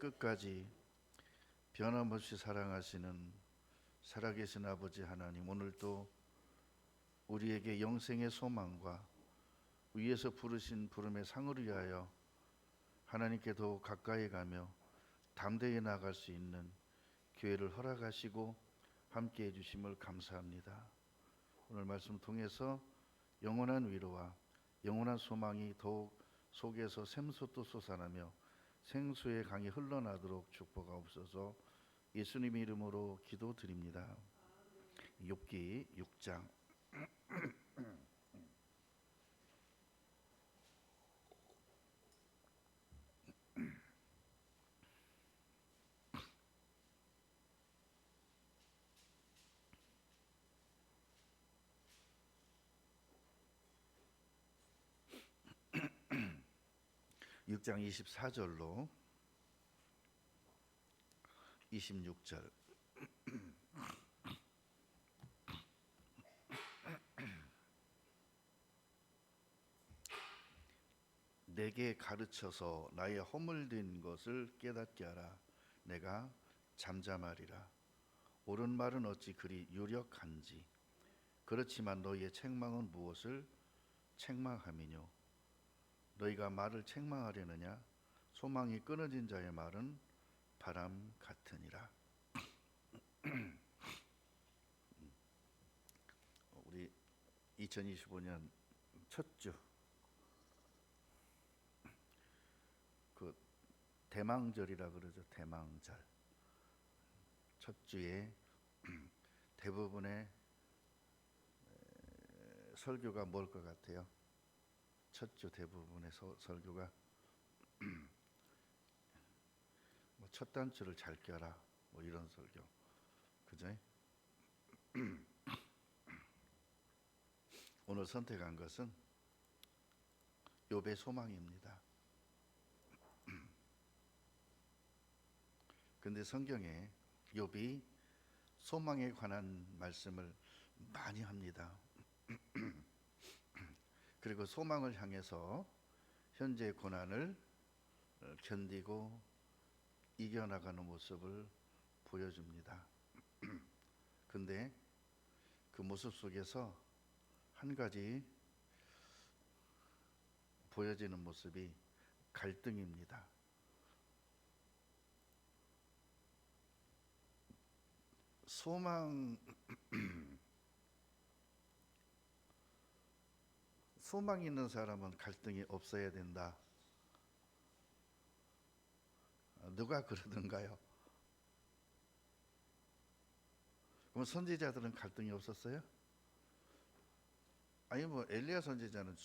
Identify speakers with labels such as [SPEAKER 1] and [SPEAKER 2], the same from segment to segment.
[SPEAKER 1] 끝까지 변함없이 사랑하시는 살아계신 아버지 하나님, 오늘도 우리에게 영생의 소망과 위에서 부르신 부름의 상을 위하여 하나님께 더욱 가까이 가며 담대히 나아갈 수 있는 기회를 허락하시고 함께해 주심을 감사합니다. 오늘 말씀 통해서 영원한 위로와 영원한 소망이 더욱 속에서 샘솟도 솟아나며 생수의 강이 흘러나도록 축복하옵소서. 예수님 이름으로 기도드립니다. 욥기 6장 6장 24절로 26절. 내게 가르쳐서 나의 허물된 것을 깨닫게 하라. 내가 잠잠하리라. 옳은 말은 어찌 그리 유력한지. 그렇지만 너희의 책망은 무엇을 책망함이뇨. 너희가 말을 책망하려느냐. 소망이 끊어진 자의 말은 바람 같으니라. 우리 2025년 첫 주, 그 대망절이라 그러죠. 대망절. 첫 주에 대부분의 설교가 뭘 것 같아요? 첫 주 대부분의 설교가 뭐 첫 단추를 잘 껴라, 뭐 이런 설교, 그죠? 오늘 선택한 것은 욥의 소망입니다. 근데 성경에 욥이 소망에 관한 말씀을 많이 합니다. 그리고 소망을 향해서 현재의 고난을 견디고 이겨나가는 모습을 보여줍니다. 근데 그 모습 속에서 한 가지 보여지는 모습이 갈등입니다. 소망 있는 사람은 갈등이 없어야 된다. 누가 그러던가요? 그럼 선지자들은 갈등이 없었어요? 아니 뭐 엘리야 선지자는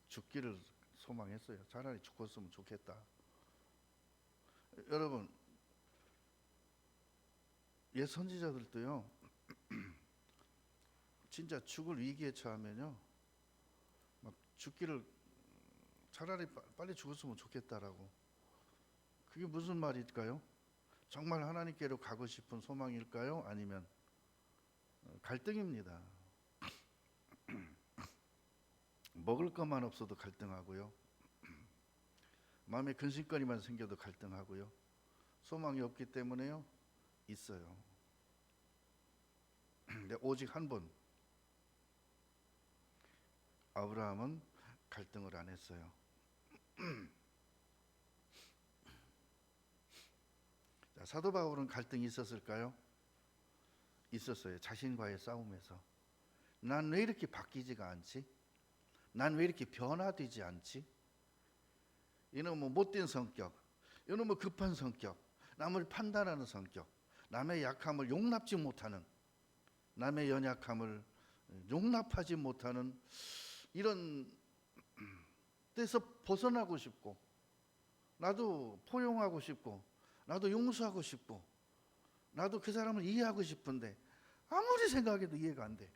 [SPEAKER 1] 죽기를 소망했어요. 차라리 죽었으면 좋겠다. 여러분, 옛 선지자들도요, 진짜 죽을 위기에 처하면요, 막 죽기를 차라리 빨리 죽었으면 좋겠다라고. 그게 무슨 말일까요? 정말 하나님께로 가고 싶은 소망일까요? 아니면 갈등입니다. 먹을 것만 없어도 갈등하고요, 마음에 근심거리만 생겨도 갈등하고요, 소망이 없기 때문에요 있어요. 근데 오직 한 분, 아브라함은 갈등을 안 했어요. 자, 사도 바울은 갈등이 있었을까요? 있었어요. 자신과의 싸움에서. 난 왜 이렇게 바뀌지가 않지? 난 왜 이렇게 변화되지 않지? 이놈은 못된 성격, 이놈은 급한 성격, 남을 판단하는 성격, 남의 약함을 용납지 못하는, 남의 연약함을 용납하지 못하는 이런 데서 벗어나고 싶고, 나도 포용하고 싶고, 나도 용서하고 싶고, 나도 그 사람을 이해하고 싶은데 아무리 생각해도 이해가 안 돼.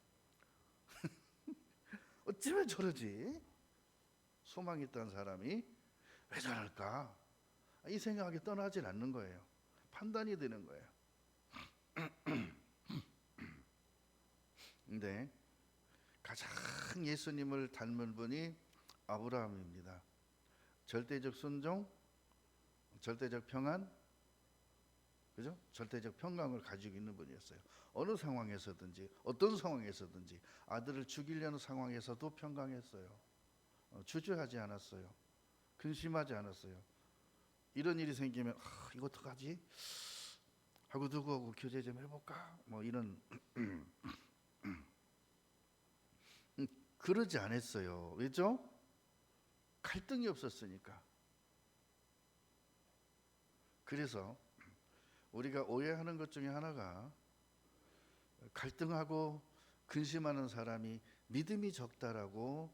[SPEAKER 1] 어쩌면 저러지? 소망 있던 사람이 왜 저럴까? 이 생각이 떠나질 않는 거예요. 판단이 되는 거예요. 근데 가장 예수님을 닮은 분이 아브라함입니다. 절대적 순종, 절대적 평안, 그죠? 절대적 평강을 가지고 있는 분이었어요. 어느 상황에서든지 어떤 상황에서든지 아들을 죽이려는 상황에서도 평강했어요. 주저하지 않았어요. 근심하지 않았어요. 이런 일이 생기면 이거 어떡하지? 하고 누구하고 교제 좀 해볼까? 뭐 이런 그러지 않았어요. 왜죠? 갈등이 없었으니까. 그래서 우리가 오해하는 것 중에 하나가 갈등하고 근심하는 사람이 믿음이 적다라고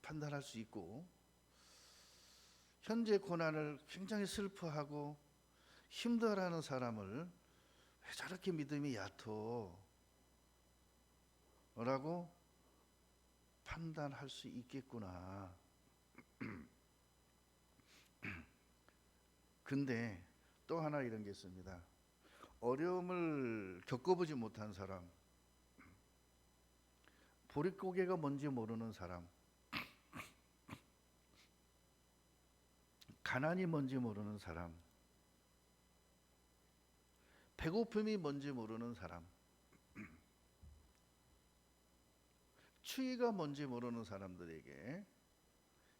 [SPEAKER 1] 판단할 수 있고, 현재 고난을 굉장히 슬퍼하고 힘들어하는 사람을 왜 저렇게 믿음이 얕어? 라고 판단할 수 있겠구나. 근데 또 하나 이런 게 있습니다. 어려움을 겪어보지 못한 사람, 보릿고개가 뭔지 모르는 사람, 가난이 뭔지 모르는 사람, 배고픔이 뭔지 모르는 사람, 추위가 뭔지 모르는 사람들에게,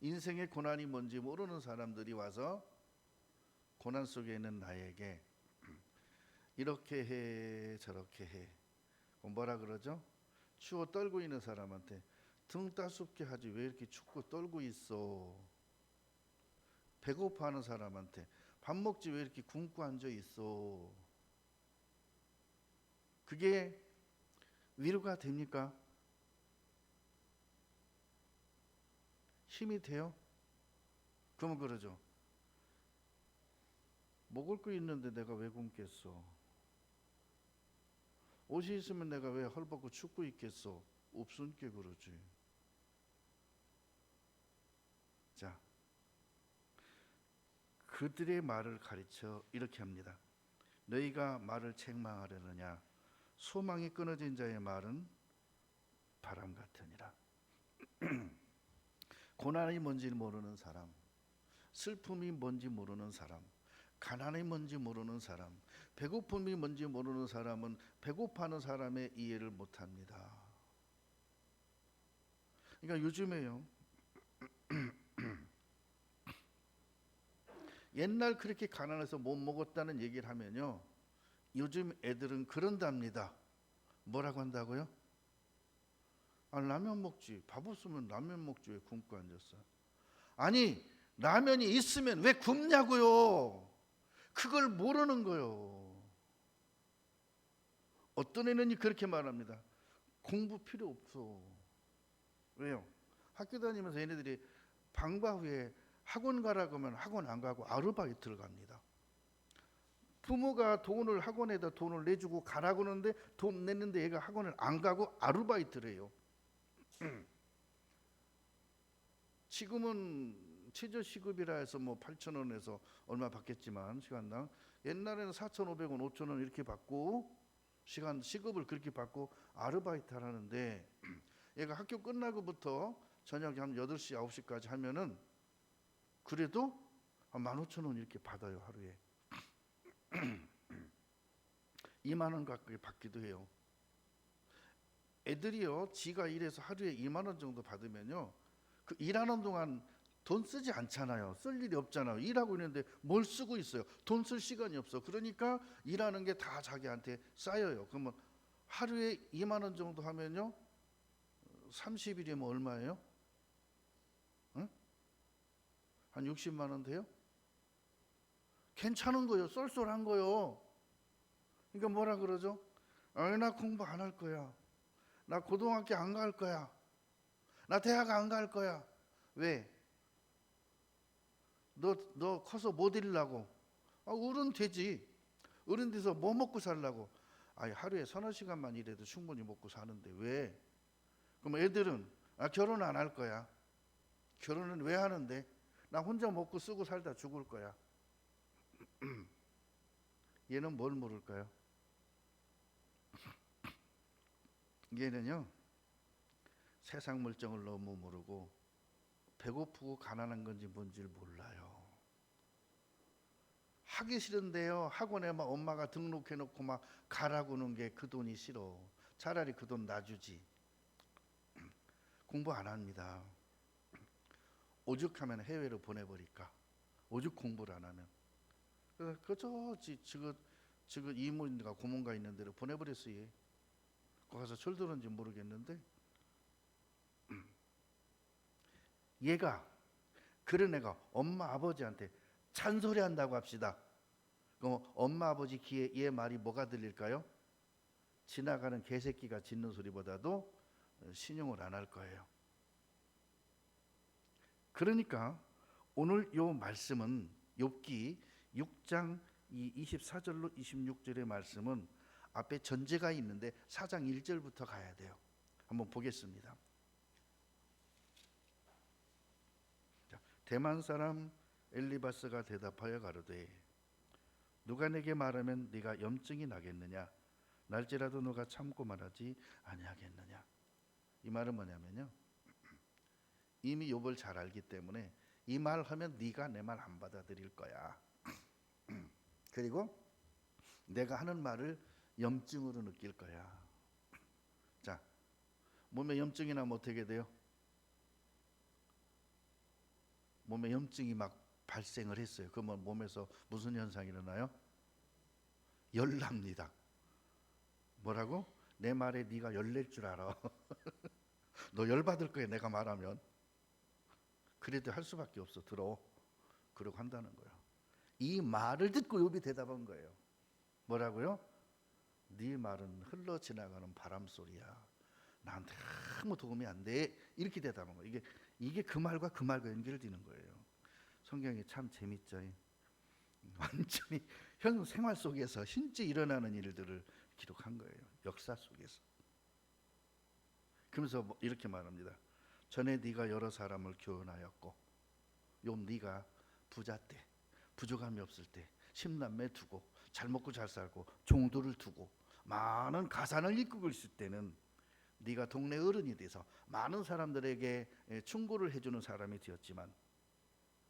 [SPEAKER 1] 인생의 고난이 뭔지 모르는 사람들이 와서 고난 속에 있는 나에게 이렇게 해 저렇게 해, 뭐라 그러죠? 추워 떨고 있는 사람한테 등 따숩게 하지 왜 이렇게 춥고 떨고 있어? 배고파하는 사람한테 밥 먹지 왜 이렇게 굶고 앉아 있어? 그게 위로가 됩니까? 힘이 돼요? 그러면 그러죠. 먹을 거 있는데 내가 왜 굶겠어? 옷이 있으면 내가 왜 헐벗고 춥고 있겠어? 없으니까 그러지. 자, 그들의 말을 가르쳐 이렇게 합니다. 너희가 말을 책망하려느냐? 소망이 끊어진 자의 말은 바람 같으니라. 고난이 뭔지 모르는 사람, 슬픔이 뭔지 모르는 사람, 가난이 뭔지 모르는 사람, 배고픔이 뭔지 모르는 사람은 배고파하는 사람의 이해를 못합니다. 그러니까 요즘에요, 옛날 그렇게 가난해서 못 먹었다는 얘기를 하면요, 요즘 애들은 그런답니다. 뭐라고 한다고요? 아, 라면 먹지. 밥 없으면 라면 먹지 왜 굶고 앉았어? 아니, 라면이 있으면 왜 굶냐고요? 그걸 모르는 거요. 어떤 애는 그렇게 말합니다. 공부 필요 없어. 왜요? 학교 다니면서 얘네들이 방과 후에 학원 가라고 하면 학원 안 가고 아르바이트를 갑니다. 부모가 학원에다 돈을 내주고 가라고 하는데 돈 냈는데 얘가 학원을 안 가고 아르바이트를 해요. 지금은 최저시급이라 해서 뭐 8,000원에서 얼마 받겠지만 시간당, 옛날에는 4,500원, 5,000원 이렇게 받고 시간 시급을 그렇게 받고 아르바이트 하라는데, 얘가 학교 끝나고부터 저녁 한 8시, 9시까지 하면은 그래도 한 15,000원 이렇게 받아요, 하루에. 2만 원 가까이 받기도 해요. 애들이요, 지가 일해서 하루에 2만 원 정도 받으면요, 그 일하는 동안 돈 쓰지 않잖아요. 쓸 일이 없잖아요. 일하고 있는데 뭘 쓰고 있어요? 돈 쓸 시간이 없어. 그러니까 일하는 게 다 자기한테 쌓여요. 그러면 하루에 2만 원 정도 하면요, 30일이면 얼마예요? 응? 한 60만 원 돼요? 괜찮은 거예요. 쏠쏠한 거요. 그러니까 뭐라 그러죠? 나 공부 안 할 거야. 나 고등학교 안 갈 거야. 나 대학 안 갈 거야. 왜? 너 커서 뭐 되려고? 어른 되지. 어른 돼서 뭐 먹고 살라고? 아니, 하루에 서너 시간만 일해도 충분히 먹고 사는데 왜? 그럼 애들은 결혼 안 할 거야. 결혼은 왜 하는데? 나 혼자 먹고 쓰고 살다 죽을 거야. 얘는 뭘 모를까요? 얘는요, 세상 물정을 너무 모르고 배고프고 가난한 건지 뭔지를 몰라요. 하기 싫은데요. 학원에 막 엄마가 등록해놓고 막 가라고는 게 그 돈이 싫어. 차라리 그 돈 놔주지. 공부 안 합니다. 오죽하면 해외로 보내버릴까. 오죽 공부를 안 하면. 그래서 그저 지금 이모인가 고모가 있는 데로 보내버렸어요. 거기 가서 철들었는지 모르겠는데 얘가 그런 애가 엄마 아버지한테 잔소리한다고 합시다. 그럼 엄마 아버지 귀에 얘 말이 뭐가 들릴까요? 지나가는 개새끼가 짖는 소리보다도 신용을 안 할 거예요. 그러니까 오늘 요 말씀은 욥기 6장 24절로 26절의 말씀은 앞에 전제가 있는데 4장 1절부터 가야 돼요. 한번 보겠습니다. 대만 사람 엘리바스가 대답하여 가로되 누가 내게 말하면 네가 염증이 나겠느냐 날지라도 누가 참고 말하지 아니하겠느냐. 이 말은 뭐냐면요, 이미 욥을 잘 알기 때문에 이 말 하면 네가 내 말 안 받아들일 거야. 그리고 내가 하는 말을 염증으로 느낄 거야. 자, 몸에 염증이 나면 어떻게 돼요? 몸에 염증이 막 발생을 했어요. 그러면 몸에서 무슨 현상이 일어나요? 열납니다. 뭐라고? 내 말에 네가 열낼 줄 알아. 너 열받을 거야 내가 말하면. 그래도 할 수밖에 없어. 들어. 그러고 한다는 거야. 이 말을 듣고 욥이 대답한 거예요. 뭐라고요? 네 말은 흘러 지나가는 바람 소리야. 나한테 아무 도움이 안 돼. 이렇게 대답한 거예요. 이게 그 말과 그 말과 연결되는 거예요. 성경이 참 재밌죠. 완전히 현 생활 속에서 실제 일어나는 일들을 기록한 거예요. 역사 속에서. 그러면서 이렇게 말합니다. 전에 네가 여러 사람을 교훈하였고 욥 네가 부자 때 부족함이 없을 때 10남매 두고 잘 먹고 잘 살고 종도를 두고 많은 가산을 이끌고 있을 때는 네가 동네 어른이 돼서 많은 사람들에게 충고를 해주는 사람이 되었지만,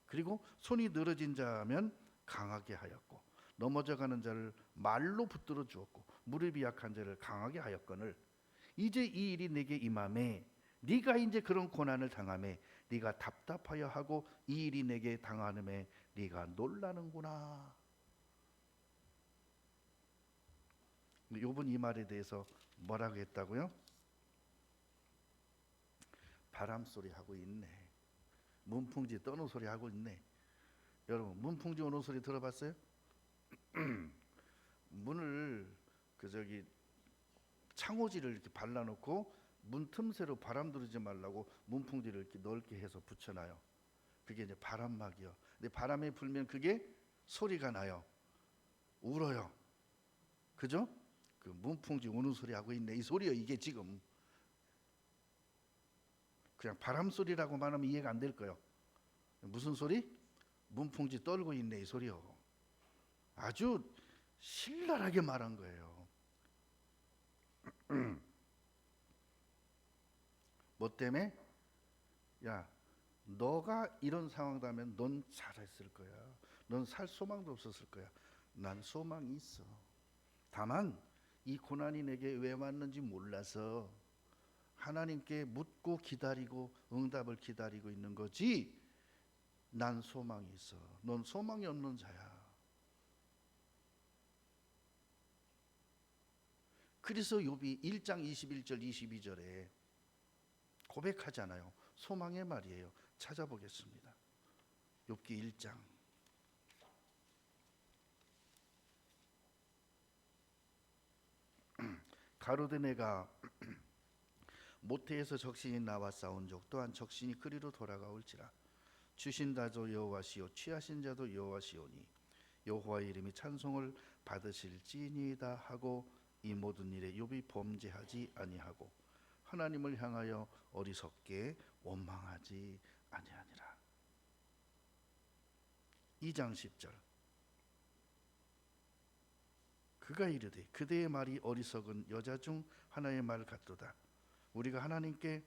[SPEAKER 1] 그리고 손이 늘어진 자면 강하게 하였고 넘어져가는 자를 말로 붙들어 주었고 무릎이 약한 자를 강하게 하였거늘 이제 이 일이 내게 임함에 네가 이제 그런 고난을 당함에 네가 답답하여 하고 이 일이 내게 당하음에 네가 놀라는구나. 욥은 이 말에 대해서 뭐라고 했다고요? 바람 소리 하고 있네. 문풍지 떠는 소리 하고 있네. 여러분 문풍지 오는 소리 들어봤어요? 문을 창호지를 이렇게 발라놓고 문 틈새로 바람 들어오지 말라고 문풍지를 이렇게 넓게 해서 붙여놔요. 그게 이제 바람막이요. 근데 바람이 불면 그게 소리가 나요. 울어요. 그죠? 그 문풍지 우는 소리 하고 있네. 이 소리요. 이게 지금 그냥 바람 소리라고 말하면 이해가 안 될 거예요. 무슨 소리? 문풍지 떨고 있네. 이 소리요. 아주 신랄하게 말한 거예요. 뭐 때문에? 야, 너가 이런 상황이라면 넌 잘했을 거야. 넌 살 소망도 없었을 거야. 난 소망이 있어. 다만 이 고난이 내게 왜 왔는지 몰라서 하나님께 묻고 기다리고 응답을 기다리고 있는 거지. 난 소망이 있어. 넌 소망이 없는 자야. 그래서 욥이 1장 21절 22절에 고백하잖아요. 소망의 말이에요. 찾아보겠습니다. 욥기 1장 가로되 내가 모태에서 적신이 나와 싸운 적 또한 적신이 그리로 돌아가올지라. 주신 자도 여호와시요 취하신 자도 여호와시오니 여호와의 이름이 찬송을 받으실지니이다 하고 이 모든 일에 욥이 범죄하지 아니하고 하나님을 향하여 어리석게 원망하지 아니하니라. 2장 10절 그가 이르되 그대의 말이 어리석은 여자 중 하나의 말 같도다. 우리가 하나님께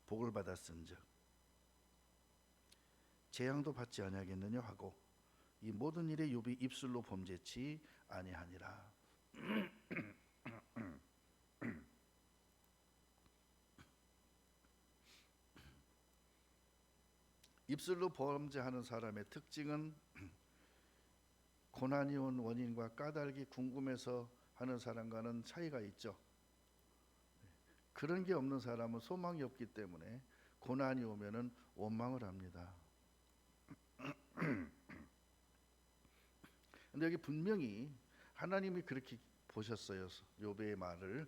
[SPEAKER 1] 복을 받았은즉 재앙도 받지 아니하겠느냐 하고 이 모든 일에 욥이 입술로 범죄치 아니하니라. 입술로 범죄하는 사람의 특징은 고난이 온 원인과 까닭이 궁금해서 하는 사람과는 차이가 있죠. 그런 게 없는 사람은 소망이 없기 때문에 고난이 오면은 원망을 합니다. 근데 여기 분명히 하나님이 그렇게 보셨어요. 욥의 말을.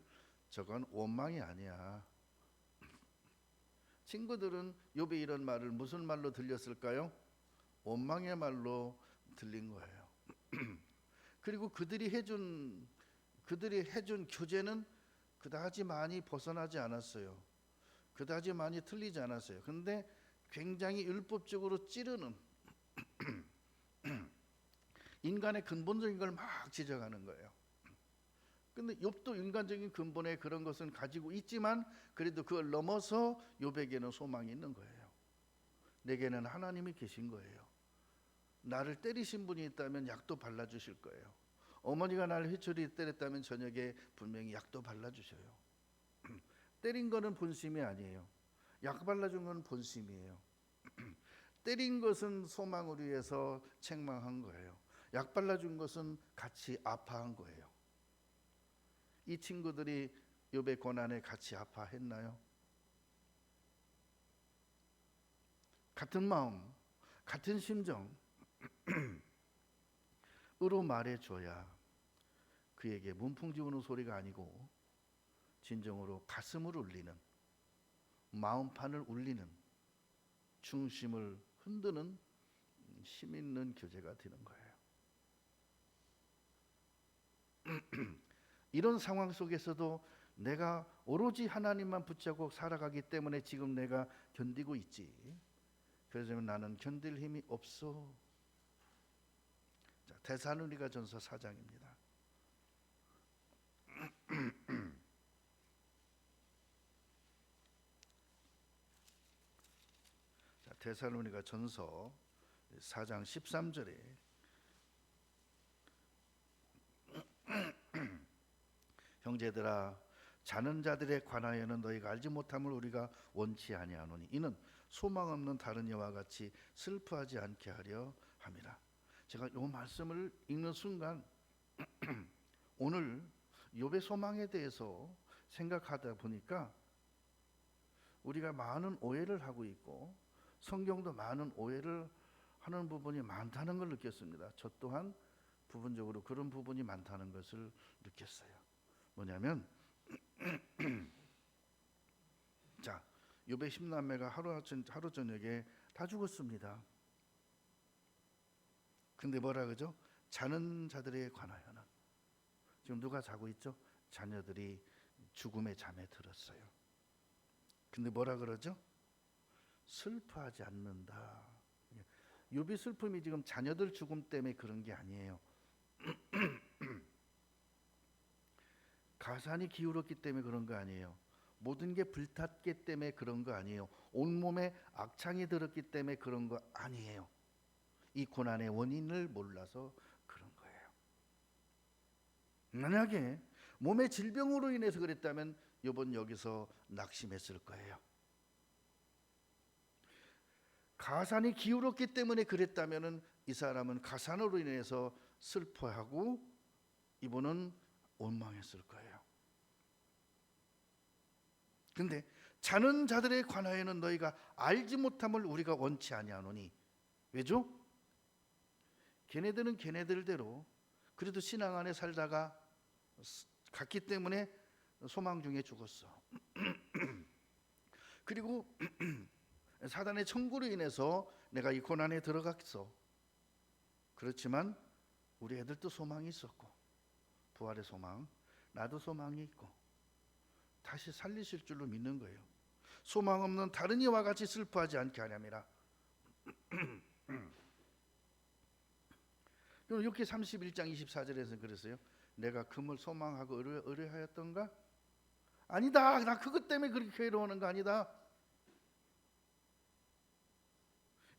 [SPEAKER 1] 저건 원망이 아니야. 친구들은 욥의 이런 말을 무슨 말로 들렸을까요? 원망의 말로 들린 거예요. 그리고 그들이 해준 교제는 그다지 많이 벗어나지 않았어요. 그다지 많이 틀리지 않았어요. 그런데 굉장히 율법적으로 찌르는 인간의 근본적인 걸 막 지적하는 거예요. 근데 욥도 인간적인 근본의 그런 것은 가지고 있지만 그래도 그걸 넘어서 욥에게는 소망이 있는 거예요. 내게는 하나님이 계신 거예요. 나를 때리신 분이 있다면 약도 발라주실 거예요. 어머니가 나를 회초리 때렸다면 저녁에 분명히 약도 발라주셔요. 때린 거는 본심이 아니에요. 약 발라준 건 본심이에요. 때린 것은 소망을 위해서 책망한 거예요. 약 발라준 것은 같이 아파한 거예요. 이 친구들이 욥의 고난에 같이 아파했나요? 같은 마음, 같은 심정으로 말해줘야 그에게 문풍지 우는 소리가 아니고 진정으로 가슴을 울리는, 마음판을 울리는, 중심을 흔드는 힘 있는 교제가 되는 거예요. 이런 상황 속에서도 내가 오로지 하나님만 붙잡고 살아가기 때문에 지금 내가 견디고 있지. 그래서 나는 견딜 힘이 없어. 자, 데살로니가전서 4장입니다. 자, 데살로니가전서 4장 13절에 형제들아 자는 자들에 관하여는 너희가 알지 못함을 우리가 원치 아니하노니 이는 소망 없는 다른 이와 같이 슬퍼하지 않게 하려 함이라. 제가 이 말씀을 읽는 순간 오늘 욥의 소망에 대해서 생각하다 보니까 우리가 많은 오해를 하고 있고 성경도 많은 오해를 하는 부분이 많다는 걸 느꼈습니다. 저 또한 부분적으로 그런 부분이 많다는 것을 느꼈어요. 뭐냐면 자, 욥의 10남매가 하루 저녁에 다 죽었습니다. 근데 뭐라 그러죠? 자는 자들에 관하여는 지금 누가 자고 있죠? 자녀들이 죽음의 잠에 들었어요. 근데 뭐라 그러죠? 슬퍼하지 않는다. 욥의 슬픔이 지금 자녀들 죽음 때문에 그런 게 아니에요. 가산이 기울었기 때문에 그런 거 아니에요. 모든 게 불탔기 때문에 그런 거 아니에요. 온몸에 악창이 들었기 때문에 그런 거 아니에요. 이 고난의 원인을 몰라서 그런 거예요. 만약에 몸의 질병으로 인해서 그랬다면 욥은 여기서 낙심했을 거예요. 가산이 기울었기 때문에 그랬다면 이 사람은 가산으로 인해서 슬퍼하고 이분은 원망했을 거예요. 근데 자는 자들에 관하여는 너희가 알지 못함을 우리가 원치 아니하노니 왜죠? 걔네들은 걔네들대로 그래도 신앙 안에 살다가 갔기 때문에 소망 중에 죽었어. 그리고 사단의 청구로 인해서 내가 이 고난에 들어갔어. 그렇지만 우리 애들도 소망이 있었고 부활의 소망, 나도 소망이 있고 다시 살리실 줄로 믿는 거예요. 소망 없는 다른 이와 같이 슬퍼하지 않게 하렵니다. 이렇게 31장 24절에서 그랬어요. 내가 금을 소망하고 의뢰하였던가? 아니다. 나 그것 때문에 그렇게 괴로워하는 거 아니다.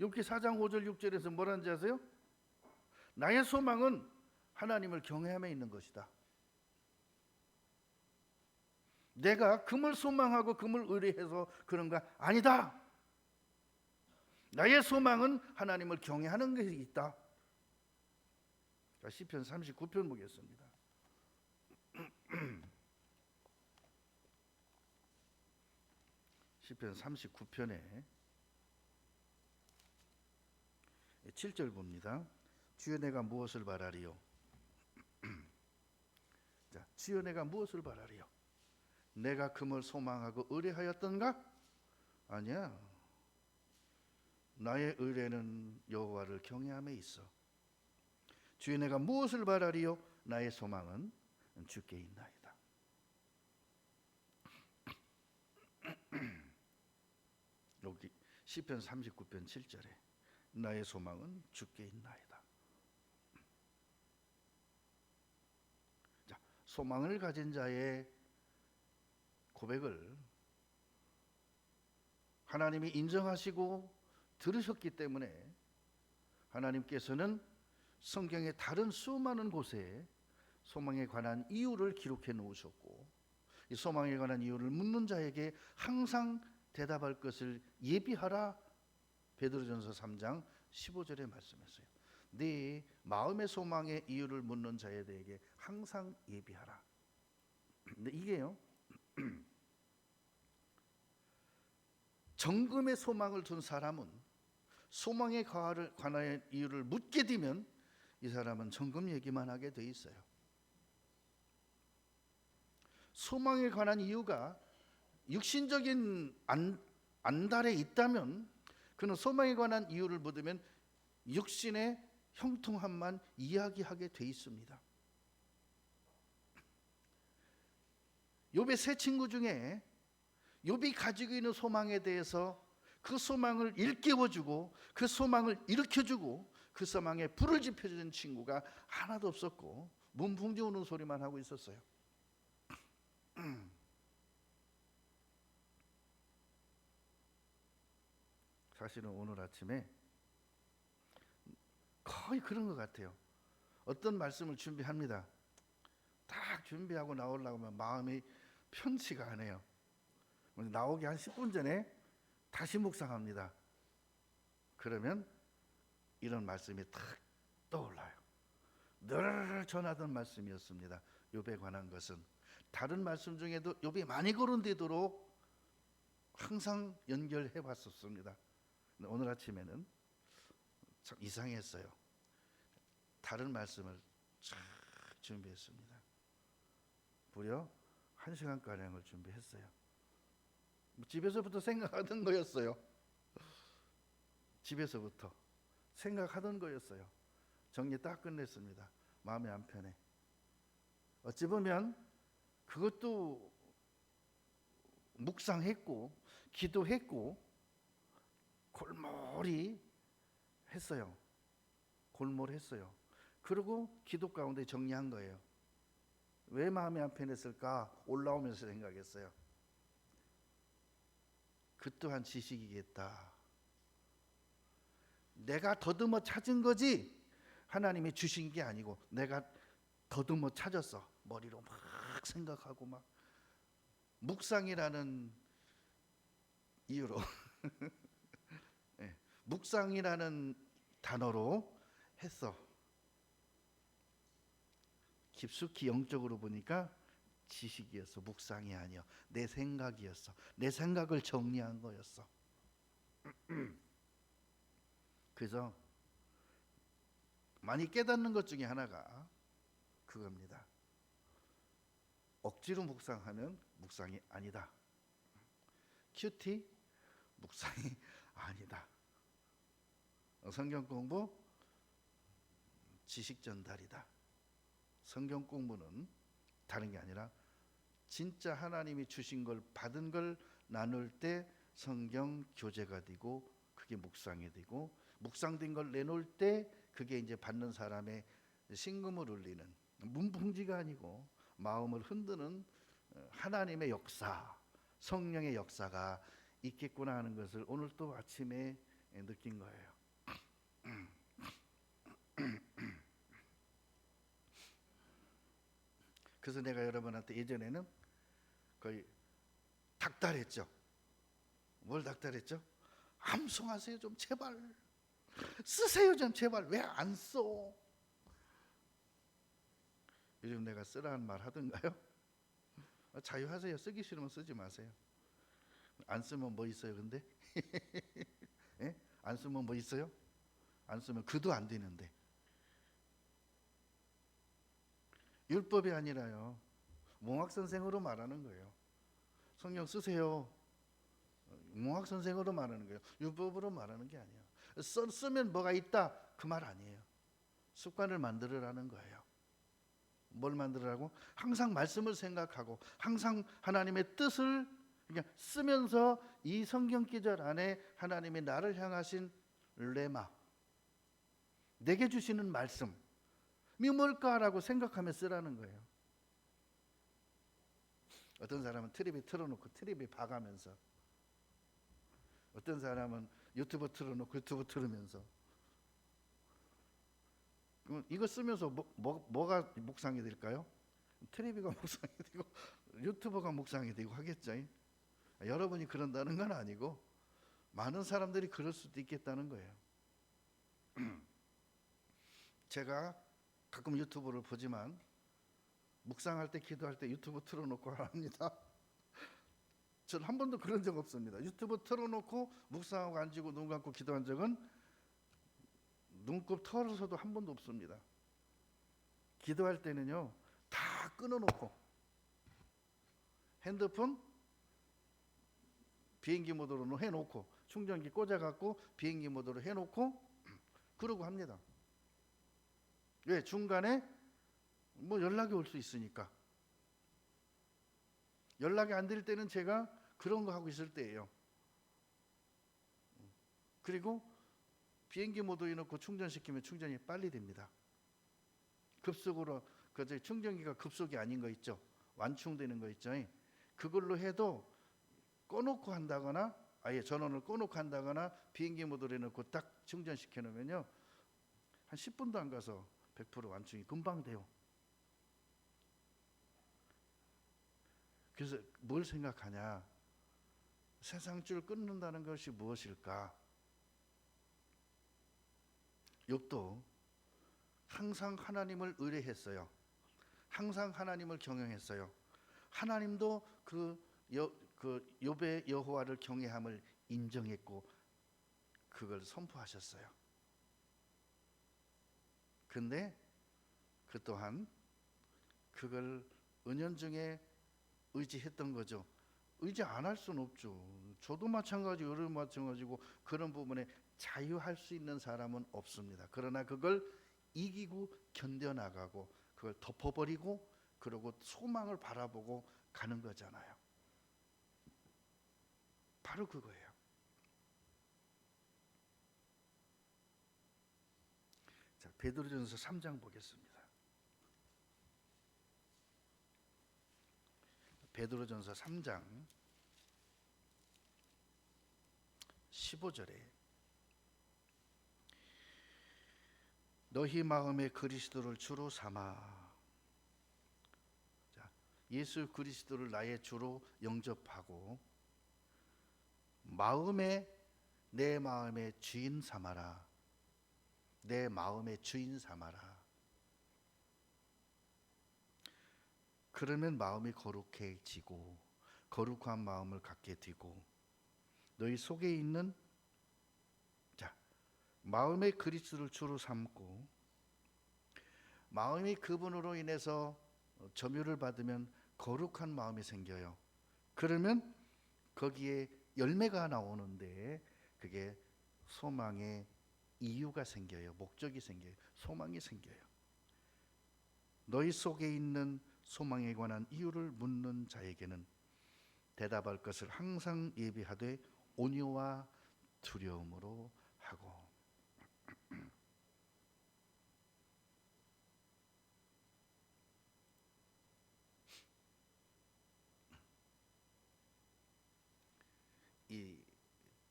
[SPEAKER 1] 욥기 4장 5절 6절에서 뭐라는지 아세요? 나의 소망은 하나님을 경외함에 있는 것이다. 내가 금을 소망하고 금을 의뢰해서 그런가? 아니다. 나의 소망은 하나님을 경외하는 것이 있다. 자, 시편 39편 보겠습니다. 시편 39편에 7절 봅니다. 주여 내가 무엇을 바라리요? 자, 주여 내가 무엇을 바라리요? 내가 금을 소망하고 의뢰하였던가? 아니야. 나의 의뢰는 여호와를 경외함에 있어. 주여 내가 무엇을 바라리요? 나의 소망은 주께 있나이다. 여기 시편 39편 7절에 나의 소망은 주께 있나이다. 자, 소망을 가진 자의 고백을 하나님이 인정하시고 들으셨기 때문에 하나님께서는 성경의 다른 수많은 곳에 소망에 관한 이유를 기록해 놓으셨고, 이 소망에 관한 이유를 묻는 자에게 항상 대답할 것을 예비하라. 베드로전서 3장 15절에 말씀했어요. 네 마음의 소망의 이유를 묻는 자에 대해 항상 예비하라. 근데 이게요, 정금의 소망을 둔 사람은 소망에 관한 이유를 묻게 되면 이 사람은 정금 얘기만 하게 돼 있어요. 소망에 관한 이유가 육신적인 안달에 있다면 그는 소망에 관한 이유를 묻으면 육신의 형통함만 이야기하게 돼 있습니다. 욥의 세 친구 중에 욥이 가지고 있는 소망에 대해서 그 소망을 일깨워주고 그 소망을 일으켜주고 그 소망에 불을 지펴주는 친구가 하나도 없었고 문풍지 우는 소리만 하고 있었어요. 사실은 오늘 아침에 거의 그런 것 같아요. 어떤 말씀을 준비합니다. 딱 준비하고 나오려고 하면 마음이 편치가 않아요. 나오기 한 10분 전에 다시 묵상합니다. 그러면 이런 말씀이 탁 떠올라요. 늘 전하던 말씀이었습니다. 욥에 관한 것은 다른 말씀 중에도 욥이 많이 거론되도록 항상 연결해 왔었습니다. 오늘 아침에는 참 이상했어요. 다른 말씀을 쫙 준비했습니다. 무려 1시간가량을 준비했어요. 집에서부터 생각하던 거였어요. 집에서부터 생각하던 거였어요. 정리 딱 끝냈습니다. 마음이 안 편해. 어찌 보면 그것도 묵상했고 기도했고 골몰이 했어요. 골몰했어요. 그리고 기도 가운데 정리한 거예요. 왜 마음이 안 편했을까? 올라오면서 생각했어요. 그 또한 지식이겠다. 내가 더듬어 찾은 거지 하나님이 주신 게 아니고 내가 더듬어 찾았어. 머리로 막 생각하고 막 묵상이라는 이유로 네, 묵상이라는 단어로 했어. 깊숙이 영적으로 보니까 지식이었어. 묵상이 아니야. 내 생각이었어. 내 생각을 정리한 거였어. 그래서 많이 깨닫는 것 중에 하나가 그겁니다. 억지로 묵상하면 묵상이 아니다. 큐티 묵상이 아니다. 성경 공부 지식 전달이다. 성경 공부는 다른 게 아니라 진짜 하나님이 주신 걸 받은 걸 나눌 때 성경 교제가 되고 그게 묵상이 되고 묵상된 걸 내놓을 때 그게 이제 받는 사람의 심금을 울리는 문풍지가 아니고 마음을 흔드는 하나님의 역사, 성령의 역사가 있겠구나 하는 것을 오늘 또 아침에 느낀 거예요. 그래서 내가 여러분한테 예전에는 거의 닥달했죠. 뭘 닥달했죠? 암송하세요 좀 제발, 쓰세요 좀 제발, 왜 안 써? 요즘 내가 쓰라는 말 하던가요? 자유하세요. 쓰기 싫으면 쓰지 마세요. 안 쓰면 뭐 있어요 근데? 예? 안 쓰면 뭐 있어요? 안 쓰면 그도 안 되는데. 율법이 아니라요, 몽학선생으로 말하는 거예요. 성경 쓰세요, 몽학선생으로 말하는 거예요. 율법으로 말하는 게 아니에요. 쓰면 뭐가 있다 그 말 아니에요. 습관을 만들으라는 거예요. 뭘 만들으라고? 항상 말씀을 생각하고 항상 하나님의 뜻을 그냥 쓰면서 이 성경 기절 안에 하나님이 나를 향하신 레마, 내게 주시는 말씀이 뭘까라고 생각하며 쓰라는 거예요. 어떤 사람은 TV에 틀어놓고 TV에 봐가면서, 어떤 사람은 유튜브 틀어놓고 유튜브 틀으면서. 이거 쓰면서 뭐가 묵상이 될까요? TV가 묵상이 되고 유튜브가 묵상이 되고 하겠죠. 여러분이 그런다는 건 아니고 많은 사람들이 그럴 수도 있겠다는 거예요. 제가 가끔 유튜브를 보지만 묵상할 때, 기도할 때 유튜브 틀어놓고 합니다. 저는 한 번도 그런 적 없습니다. 유튜브 틀어놓고 묵상하고 앉고 눈 감고 기도한 적은 눈곱 털어서도 한 번도 없습니다. 기도할 때는요 다 끊어놓고 핸드폰 비행기 모드로 해놓고 충전기 꽂아갖고 비행기 모드로 해놓고 그러고 합니다. 왜? 중간에 뭐 연락이 올 수 있으니까. 연락이 안 될 때는 제가 그런 거 하고 있을 때예요. 그리고 비행기 모드에 넣고 충전시키면 충전이 빨리 됩니다. 급속으로, 그 충전기가 급속이 아닌 거 있죠, 완충되는 거 있죠. 그걸로 해도 꺼놓고 한다거나 아예 전원을 꺼놓고 한다거나 비행기 모드에 넣고 딱 충전시켜 놓으면요 한 10분도 안 가서 100% 완충이 금방 돼요. 그래서 뭘 생각하냐? 세상 줄 끊는다는 것이 무엇일까? 욥도 항상 하나님을 의뢰했어요. 항상 하나님을 경영했어요. 하나님도 그 욥의 여호와를 경외함을 인정했고 그걸 선포하셨어요. 근데 그 또한 그걸 은연중에 의지했던 거죠. 의지 안 할 수는 없죠. 저도 마찬가지고 여러분 마찬가지고 그런 부분에 자유할 수 있는 사람은 없습니다. 그러나 그걸 이기고 견뎌나가고 그걸 덮어버리고 그러고 소망을 바라보고 가는 거잖아요. 바로 그거예요. 자, 베드로전서 3장 보겠습니다. 베드로전서 3장 15절에 너희 마음에 그리스도를 주로 삼아. 자, 예수 그리스도를 나의 주로 영접하고 내 마음의 주인 삼아라. 내 마음의 주인 삼아라. 그러면 마음이 거룩해지고 거룩한 마음을 갖게 되고 너희 속에 있는 마음의 그리스도를 주로 삼고 마음이 그분으로 인해서 점유를 받으면 거룩한 마음이 생겨요. 그러면 거기에 열매가 나오는데 그게 소망의 이유가 생겨요. 목적이 생겨요. 소망이 생겨요. 너희 속에 있는 소망에 관한 이유를 묻는 자에게는 대답할 것을 항상 예비하되 온유와 두려움으로 하고. 이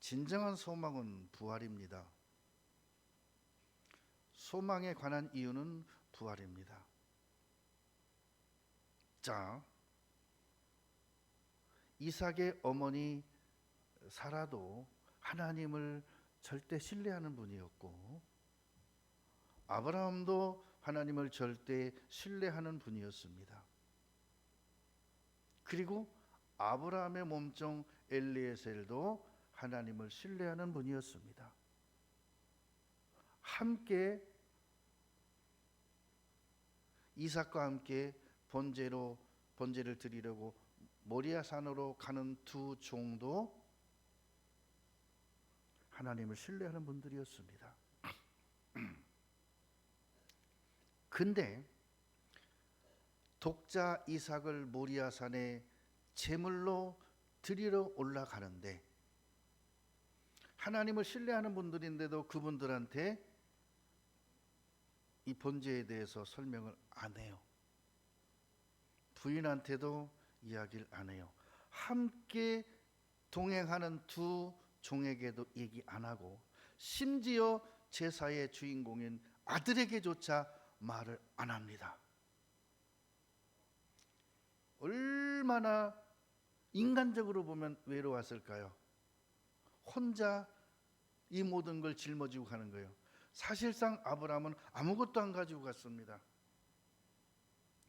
[SPEAKER 1] 진정한 소망은 부활입니다. 소망에 관한 이유는 부활입니다. 자, 이삭의 어머니 사라도 하나님을 절대 신뢰하는 분이었고, 아브라함도 하나님을 절대 신뢰하는 분이었습니다. 그리고 아브라함의 몸종 엘리에셀도 하나님을 신뢰하는 분이었습니다. 함께 이삭과 함께 번제를 드리려고 모리아 산으로 가는 두 종도 하나님을 신뢰하는 분들이었습니다. 근데 독자 이삭을 모리아 산에 제물로 드리러 올라가는데, 하나님을 신뢰하는 분들인데도 그분들한테 이 번제에 대해서 설명을 안 해요. 부인한테도 이야기를 안 해요. 함께 동행하는 두 종에게도 얘기 안 하고, 심지어 제사의 주인공인 아들에게조차 말을 안 합니다. 얼마나 인간적으로 보면 외로웠을까요? 혼자 이 모든 걸 짊어지고 가는 거예요. 사실상 아브라함은 아무것도 안 가지고 갔습니다.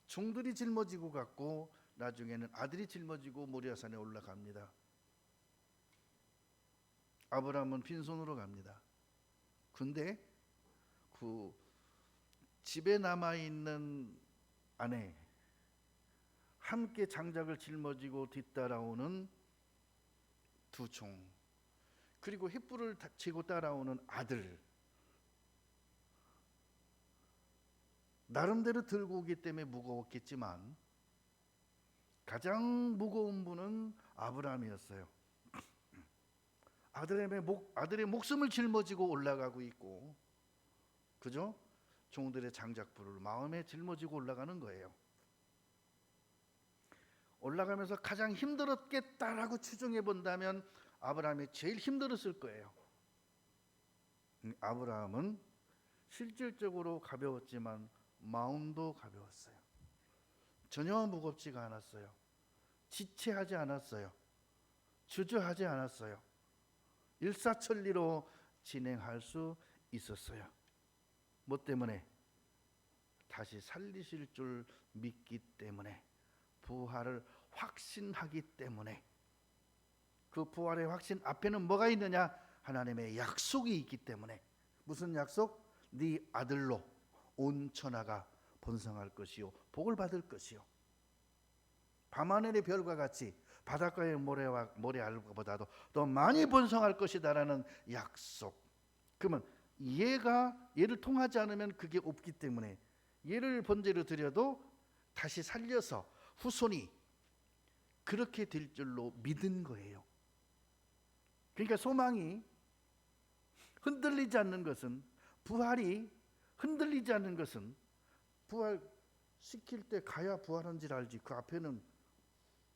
[SPEAKER 1] 종들이 짊어지고 갔고, 나중에는 아들이 짊어지고 모리아산에 올라갑니다. 아브라함은 빈손으로 갑니다. 근데 그 집에 남아있는 아내, 함께 장작을 짊어지고 뒤따라오는 두 종, 그리고 횃불을 지고 따라오는 아들, 나름대로 들고 오기 때문에 무거웠겠지만 가장 무거운 분은 아브라함이었어요. 아들의 목숨을 짊어지고 올라가고 있고, 그죠? 종들의 장작불을 마음에 짊어지고 올라가는 거예요. 올라가면서 가장 힘들었겠다라고 추정해 본다면 아브라함이 제일 힘들었을 거예요. 아브라함은 실질적으로 가벼웠지만 마음도 가벼웠어요. 전혀 무겁지가 않았어요. 지체하지 않았어요. 주저하지 않았어요. 일사천리로 진행할 수 있었어요. 뭐 때문에? 다시 살리실 줄 믿기 때문에, 부활을 확신하기 때문에. 그 부활의 확신 앞에는 뭐가 있느냐? 하나님의 약속이 있기 때문에. 무슨 약속? 네 아들로 온 천하가 번성할 것이요 복을 받을 것이요. 밤하늘의 별과 같이 바닷가의 모래알보다도 더 많이 번성할 것이다라는 약속. 그러면 얘를 통하지 않으면 그게 없기 때문에 얘를 번제로 드려도 다시 살려서 후손이 그렇게 될 줄로 믿은 거예요. 그러니까 소망이 흔들리지 않는 것은, 부활이 흔들리지 않는 것은, 부활 시킬 때 가야 부활한 줄 알지, 그 앞에는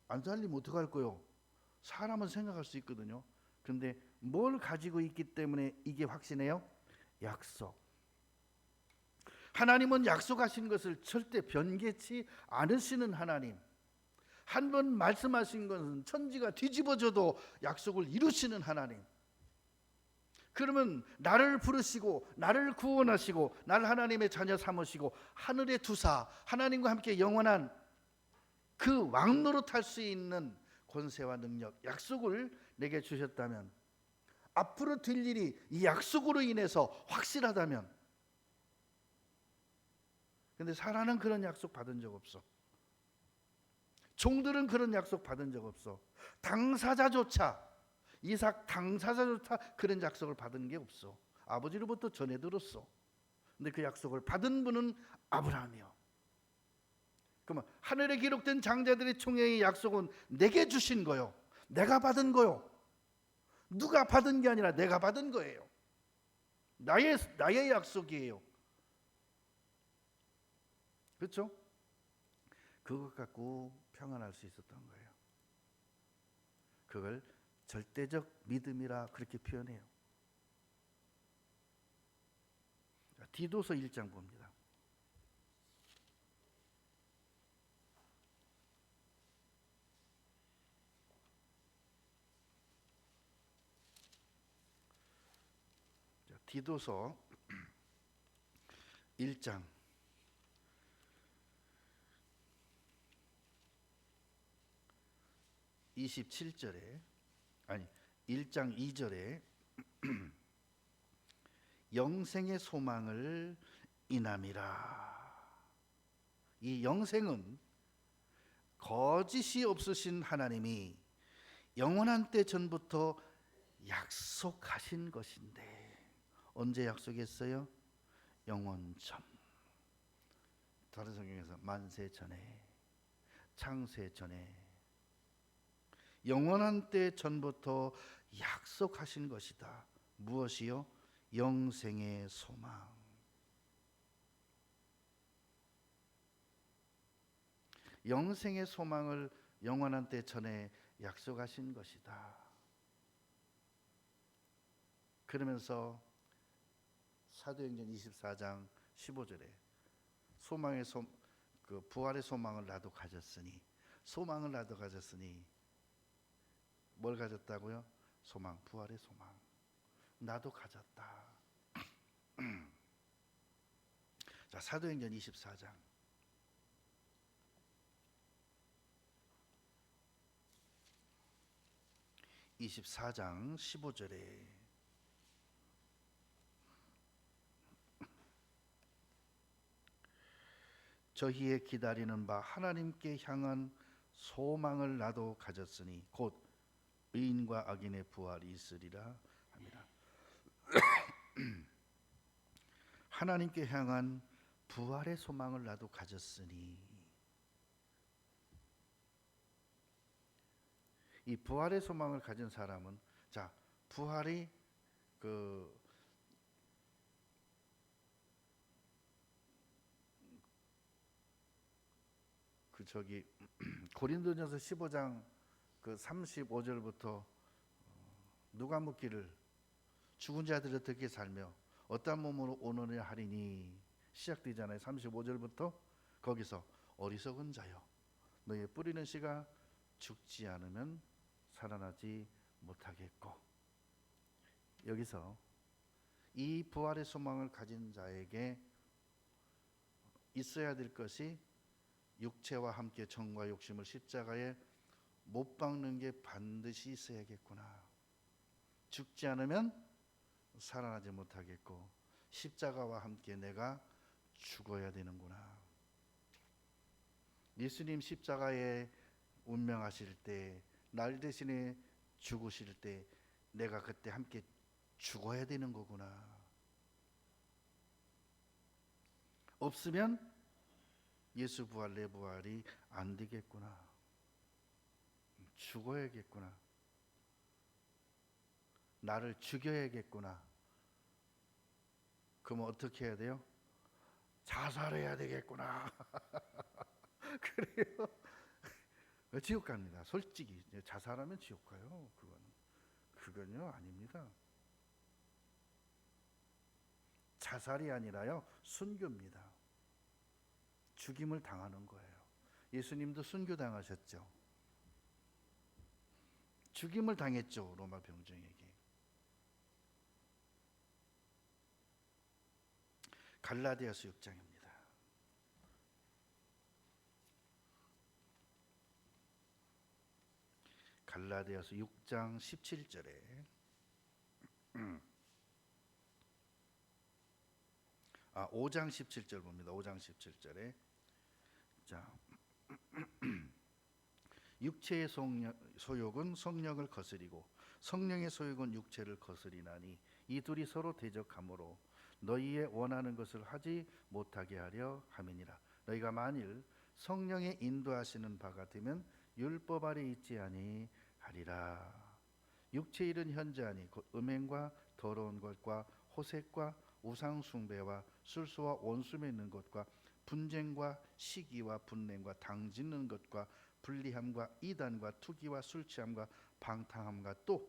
[SPEAKER 1] 안 살리면 어떡할 거요? 사람은 생각할 수 있거든요. 근데 뭘 가지고 있기 때문에 이게 확신해요? 약속. 하나님은 약속하신 것을 절대 변개치 않으시는 하나님. 한 번 말씀하신 것은 천지가 뒤집어져도 약속을 이루시는 하나님. 그러면 나를 부르시고 나를 구원하시고 나를 하나님의 자녀 삼으시고 하늘의 두사 하나님과 함께 영원한 그 왕노릇 할 수 있는 권세와 능력, 약속을 내게 주셨다면, 앞으로 될 일이 이 약속으로 인해서 확실하다면, 근데 사라는 그런 약속 받은 적 없어. 종들은 그런 약속 받은 적 없어. 이삭 당사자조차 그런 약속을 받은 게 없어. 아버지로부터 전해 들었어. 근데 그 약속을 받은 분은 아브라함이요. 그러면 하늘에 기록된 장자들의 총회의 약속은 내게 주신 거요. 내가 받은 거요. 누가 받은 게 아니라 내가 받은 거예요. 나의 약속이에요. 그렇죠? 그것 갖고 평안할 수 있었던 거예요. 그걸 절대적 믿음이라 그렇게 표현해요. 디도서 1장 봅니다. 디도서 1장 27절에 아니 1장 2절에 영생의 소망을 인함이라. 이 영생은 거짓이 없으신 하나님이 영원한 때 전부터 약속하신 것인데 언제 약속했어요? 영원 전. 다른 성경에서 만세 전에, 창세 전에, 영원한 때 전부터 약속하신 것이다. 무엇이요? 영생의 소망. 영생의 소망을 영원한 때 전에 약속하신 것이다. 그러면서 사도행전 24장 15절에 부활의 소망을 나도 가졌으니, 소망을 나도 가졌으니 뭘 가졌다고요? 소망, 부활의 소망. 나도 가졌다. 자, 사도행전 24장 15절에 저희의 기다리는 바 하나님께 향한 소망을 나도 가졌으니 곧 의인과 악인의 부활이 있으리라 합니다. 하나님께 향한 부활의 소망을 나도 가졌으니, 이 부활의 소망을 가진 사람은, 자, 부활이 고린도전서 15장 35절부터 누가 묻기를 죽은 자들이 어떻게 살며 어떤 몸으로 오느냐 하리니 시작되잖아요. 35절부터 거기서 어리석은 자여 너의 뿌리는 씨가 죽지 않으면 살아나지 못하겠고, 여기서 이 부활의 소망을 가진 자에게 있어야 될 것이 육체와 함께 정과 욕심을 십자가에 못 박는 게 반드시 있어야겠구나. 죽지 않으면 살아나지 못하겠고 십자가와 함께 내가 죽어야 되는구나. 예수님 십자가에 운명하실 때, 날 대신에 죽으실 때 내가 그때 함께 죽어야 되는 거구나. 없으면 예수 부활 내 부활이 안 되겠구나. 죽어야겠구나. 나를 죽여야겠구나. 그럼 어떻게 해야 돼요? 자살해야 되겠구나. 그래요? 지옥 갑니다. 솔직히 자살하면 지옥 가요. 그건요 아닙니다. 자살이 아니라요 순교입니다. 죽임을 당하는 거예요. 예수님도 순교 당하셨죠. 죽임을 당했죠. 로마 병정에게. 갈라디아서 6장입니다. 갈라디아서 6장 17절에 5장 17절 봅니다. 5장 17절에 자 육체의 소욕은 성령을 거스리고 성령의 소욕은 육체를 거스리나니 이 둘이 서로 대적하므로 너희의 원하는 것을 하지 못하게 하려 함이니라. 너희가 만일 성령의 인도하시는 바 같으면 율법 아래 있지 아니하리라. 육체 일은 현저하니 곧 음행과 더러운 것과 호색과 우상 숭배와 술수와 원수 맺는 것과 분쟁과 시기와 분냄과 당짓는 것과 불리함과 이단과 투기와 술취함과 방탕함과 또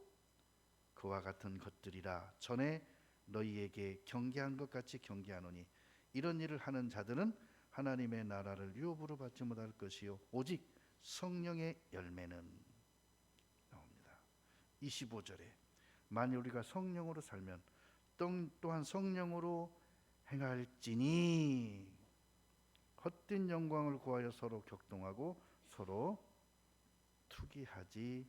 [SPEAKER 1] 그와 같은 것들이라 전에 너희에게 경계한 것 같이 경계하노니 이런 일을 하는 자들은 하나님의 나라를 유업으로 받지 못할 것이요 오직 성령의 열매는 나옵니다. 25절에 만일 우리가 성령으로 살면 또한 성령으로 행할지니 헛된 영광을 구하여 서로 격동하고 서로 투기하지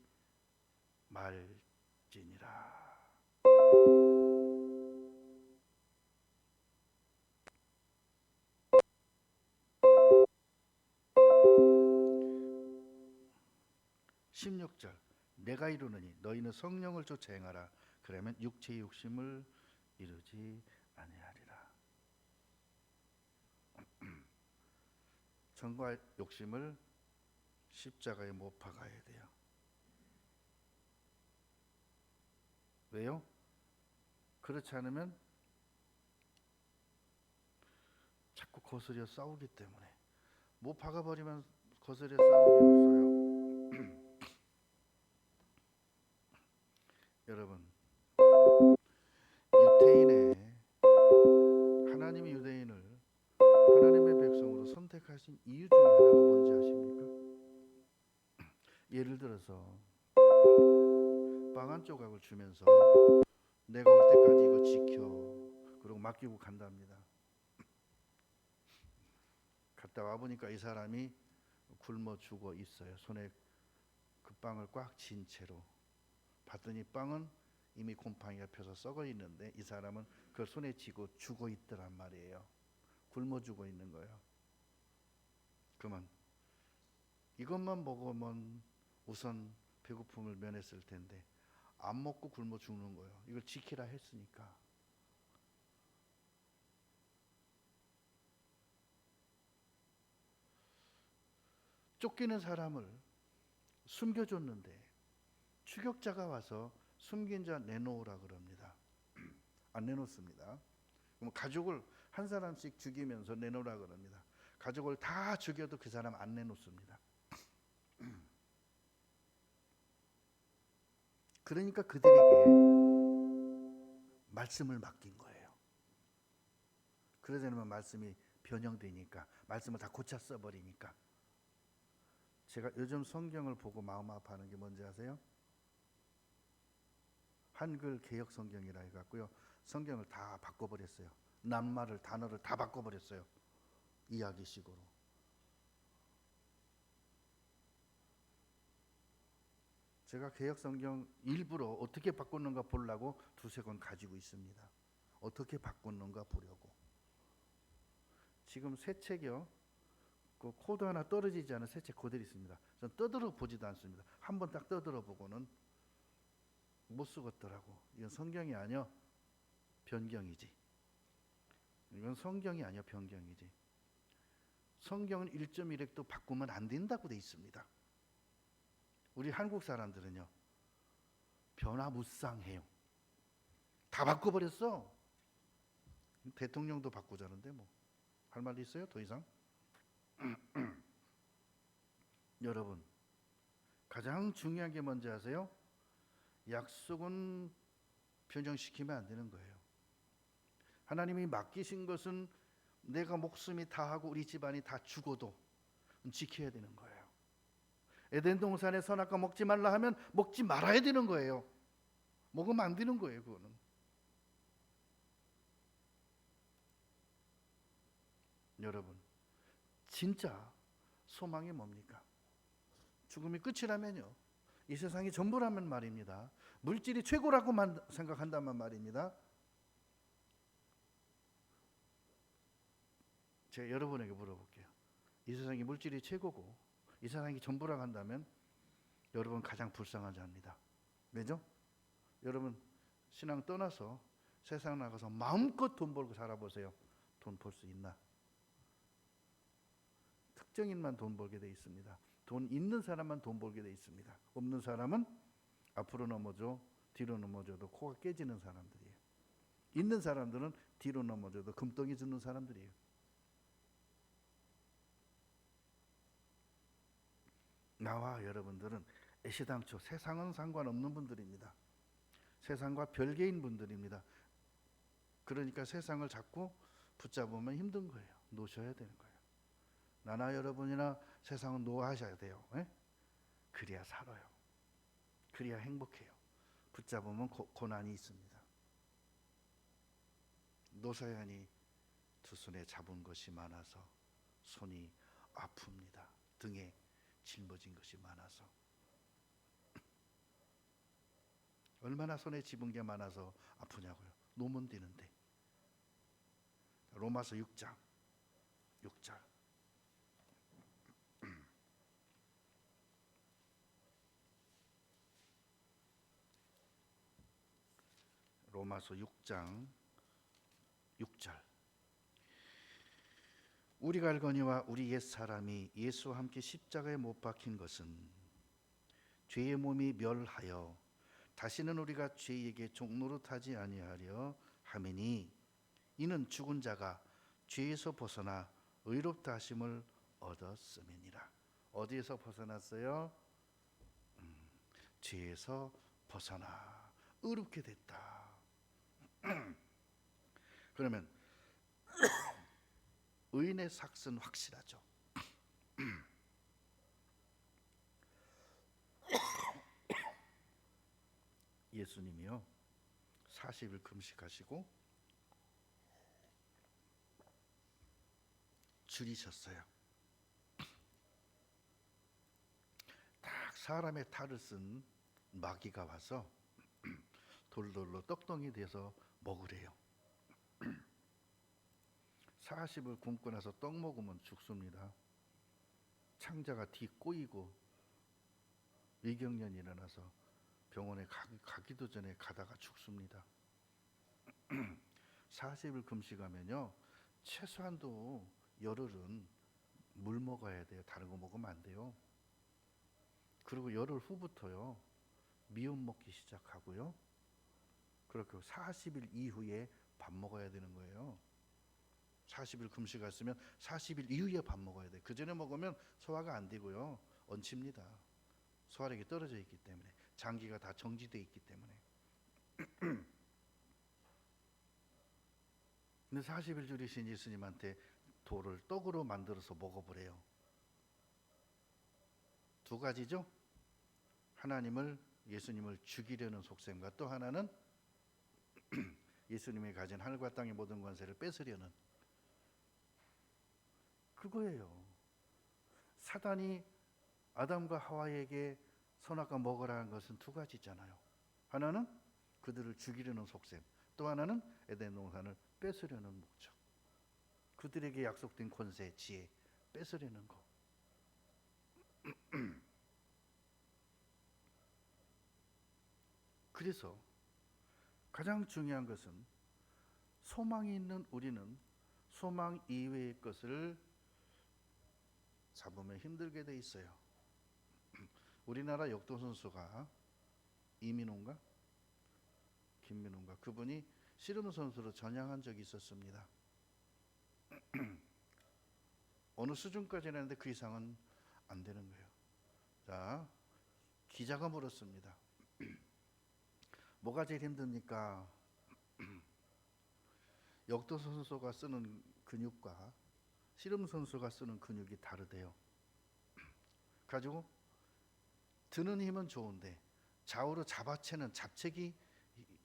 [SPEAKER 1] 말지니라. (16절) 내가 이루노니 너희는 성령을 쫓아 행하라. 그러면 육체의 욕심을 이루지 아니하리라. 정과 욕심을 십자가에 못 박아야 돼요. 왜요? 그렇지 않으면 자꾸 거스려 싸우기 때문에. 못 박아버리면 거스려 싸움이 없어요. 여러분, 하나님이 유대인을 하나님의 백성으로 선택하신 이유 중에 하나가 뭔지 아십니까? 예를 들어서 빵 한 조각을 주면서 내가 올 때까지 이거 지켜 그러고 맡기고 간답니다. 갔다 와보니까 이 사람이 굶어 죽어 있어요. 손에 그 빵을 꽉 쥔 채로. 봤더니 빵은 이미 곰팡이가 펴서 썩어 있는데 이 사람은 그걸 손에 쥐고 죽어 있더란 말이에요. 굶어 죽어 있는 거예요. 그러면 이것만 먹으면 우선 배고픔을 면했을 텐데 안 먹고 굶어 죽는 거예요. 이걸 지키라 했으니까. 쫓기는 사람을 숨겨줬는데 추격자가 와서 숨긴 자 내놓으라 그럽니다. 안 내놓습니다. 그럼 가족을 한 사람씩 죽이면서 내놓으라 그럽니다. 가족을 다 죽여도 그 사람 안 내놓습니다. 그러니까 그들에게 말씀을 맡긴 거예요. 그러다 보면 말씀이 변형되니까, 말씀을 다 고쳐 써버리니까. 제가 요즘 성경을 보고 마음 아파하는 게 뭔지 아세요? 한글 개역 성경이라 해갖고요, 성경을 다 바꿔버렸어요. 낱말을, 단어를 다 바꿔버렸어요. 이야기식으로. 제가 개역 성경 일부러 어떻게 바꿨는가 보려고 두세 권 가지고 있습니다. 어떻게 바꿨는가 보려고. 지금 새 책이요, 그 코드 하나 떨어지지 않은 새 책 그대로 있습니다. 전 떠들어 보지도 않습니다. 한번 딱 떠들어 보고는 못 쓰겠더라고. 이건 성경이 아니야, 변경이지. 이건 성경이 아니야, 변경이지. 성경은 1.1획도 바꾸면 안 된다고 돼 있습니다. 우리 한국 사람들은요, 변화무쌍해요. 다 바꿔버렸어. 대통령도 바꾸자는데 뭐 할 말 있어요? 더 이상? 여러분, 가장 중요한 게 뭔지 아세요? 약속은 변형시키면 안 되는 거예요. 하나님이 맡기신 것은 내가 목숨이 다하고 우리 집안이 다 죽어도 지켜야 되는 거예요. 에덴 동산의 선악과 먹지 말라 하면 먹지 말아야 되는 거예요. 먹으면 안 되는 거예요. 그거는. 여러분, 진짜 소망이 뭡니까? 죽음이 끝이라면요, 이 세상이 전부라면 말입니다. 물질이 최고라고만 생각한다면 말입니다. 제가 여러분에게 물어볼게요. 이 세상이 물질이 최고고 이 세상이 전부라고 한다면 여러분 가장 불쌍한 자입니다. 왜죠? 여러분 신앙 떠나서 세상 나가서 마음껏 돈 벌고 살아보세요. 돈 벌 수 있나? 특정인만 돈 벌게 돼 있습니다. 돈 있는 사람만 돈 벌게 돼 있습니다. 없는 사람은 앞으로 넘어져 뒤로 넘어져도 코가 깨지는 사람들이에요. 있는 사람들은 뒤로 넘어져도 금덩이 줍는 사람들이에요. 나와 여러분들은 애시당초 세상은 상관없는 분들입니다. 세상과 별개인 분들입니다. 그러니까 세상을 자꾸 붙잡으면 힘든 거예요. 놓으셔야 되는 거예요. 나나 여러분이나 세상은 놓아하셔야 돼요. 에? 그래야 살아요. 그래야 행복해요. 붙잡으면 고난이 있습니다. 노사연이 두 손에 잡은 것이 많아서 손이 아픕니다. 등에 짊어진 것이 많아서. 얼마나 손에 집은 게 많아서 아프냐고요. 놓으면 되는데. 로마서 6장 6절. 로마서 6장 6절. 우리가 알거니와 우리 옛사람이 예수와 함께 십자가에 못 박힌 것은 죄의 몸이 멸하여 다시는 우리가 죄에게 종노릇하지 아니하려 함이니 이는 죽은 자가 죄에서 벗어나 의롭다 하심을 얻었음이니라. 어디에서 벗어났어요? 죄에서 벗어나 의롭게 됐다. 그러면 의인의 삭은 확실하죠. 예수님이요 40일 금식하시고 줄이셨어요. 딱 사람의 탈을 쓴 마귀가 와서 돌돌로 떡덩이 돼서 먹으래요. 40을 굶고 나서 떡 먹으면 죽습니다. 창자가 뒤 꼬이고 위경련이 일어나서 병원에 가기도 전에 가다가 죽습니다. 40일 금식하면요 최소한도 열흘은 물 먹어야 돼요. 다른 거 먹으면 안 돼요. 그리고 열흘 후부터요 미음 먹기 시작하고요. 그렇게 40일 이후에 밥 먹어야 되는 거예요. 40일 금식했으면 40일 이후에 밥 먹어야 돼. 그 전에 먹으면 소화가 안 되고요 얹힙니다. 소화력이 떨어져 있기 때문에, 장기가 다 정지되어 있기 때문에. 근데 40일 줄이신 예수님한테 돌을 떡으로 만들어서 먹어보래요. 두 가지죠. 하나님을, 예수님을 죽이려는 속셈과 또 하나는 예수님이 가진 하늘과 땅의 모든 권세를 뺏으려는 그거예요. 사단이 아담과 하와에게 선악과 먹으라는 것은 두 가지잖아요. 하나는 그들을 죽이려는 속셈, 또 하나는 에덴 동산을 뺏으려는 목적. 그들에게 약속된 권세, 지혜 뺏으려는 거. 그래서 가장 중요한 것은 소망이 있는 우리는 소망 이외의 것을 잡으면 힘들게 돼 있어요. 우리나라 역도 선수가 이민호인가 김민호인가 그분이 씨름 선수로 전향한 적이 있었습니다. 어느 수준까지는 했는데 그 이상은 안 되는 거예요. 자, 기자가 물었습니다. 뭐가 제일 힘듭니까? 역도 선수가 쓰는 근육과 씨름 선수가 쓰는 근육이 다르대요. 가지고 드는 힘은 좋은데 좌우로 잡아채는 잡채기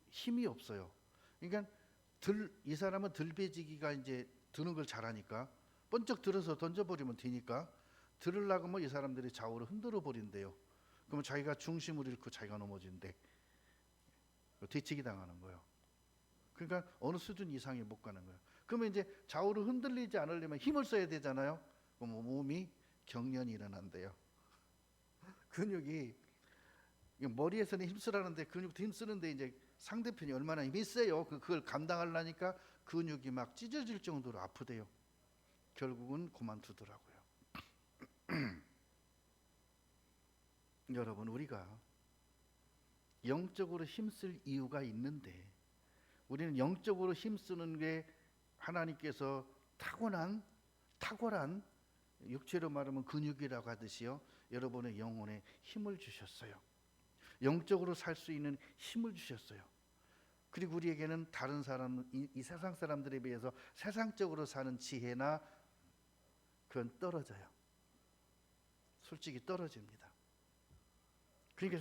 [SPEAKER 1] 힘이 없어요. 그러니까 이 사람은 들배지기가 이제 드는 걸 잘하니까 번쩍 들어서 던져버리면 되니까 들으려고 하면 이 사람들이 좌우로 흔들어 버린대요. 그러면 자기가 중심을 잃고 자기가 넘어진대. 뒤치기 당하는 거예요. 그러니까 어느 수준 이상이 못 가는 거예요. 그러면 이제 좌우로 흔들리지 않으려면 힘을 써야 되잖아요. 그럼 몸이 경련이 일어난대요. 근육이 머리에서는 힘쓰라는데 근육도 힘쓰는데 이제 상대편이 얼마나 힘이 세요. 그걸 감당하려니까 근육이 막 찢어질 정도로 아프대요. 결국은 그만두더라고요. 여러분, 우리가 영적으로 힘쓸 이유가 있는데 우리는 영적으로 힘쓰는 게 하나님께서 탁월한 육체로 말하면 근육이라고 하듯이요 여러분의 영혼에 힘을 주셨어요. 영적으로 살 수 있는 힘을 주셨어요. 그리고 우리에게는 다른 사람, 이 세상 사람들에 비해서 세상적으로 사는 지혜나 그건 떨어져요. 솔직히 떨어집니다. 그러니까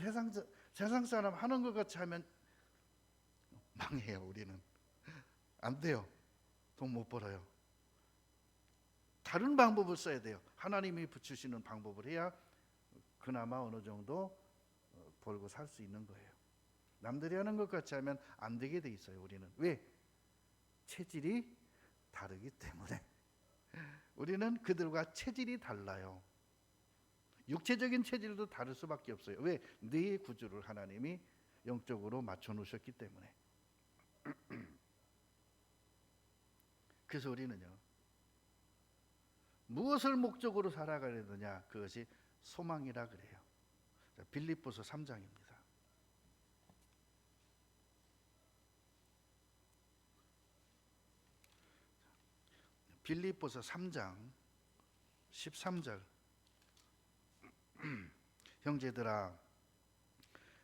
[SPEAKER 1] 세상 사람 하는 것 같이 하면 망해요. 우리는 안 돼요. 돈 못 벌어요. 다른 방법을 써야 돼요. 하나님이 붙이시는 방법을 해야 그나마 어느 정도 벌고 살 수 있는 거예요. 남들이 하는 것 같이 하면 안 되게 돼 있어요. 우리는 왜? 체질이 다르기 때문에. 우리는 그들과 체질이 달라요. 육체적인 체질도 다를 수밖에 없어요. 왜? 뇌의 구조를 하나님이 영적으로 맞춰 놓으셨기 때문에. 그래서 우리는요, 무엇을 목적으로 살아가야 되느냐, 그것이 소망이라 그래요. 빌립보서 3장입니다. 빌립보서 3장 13절. 형제들아,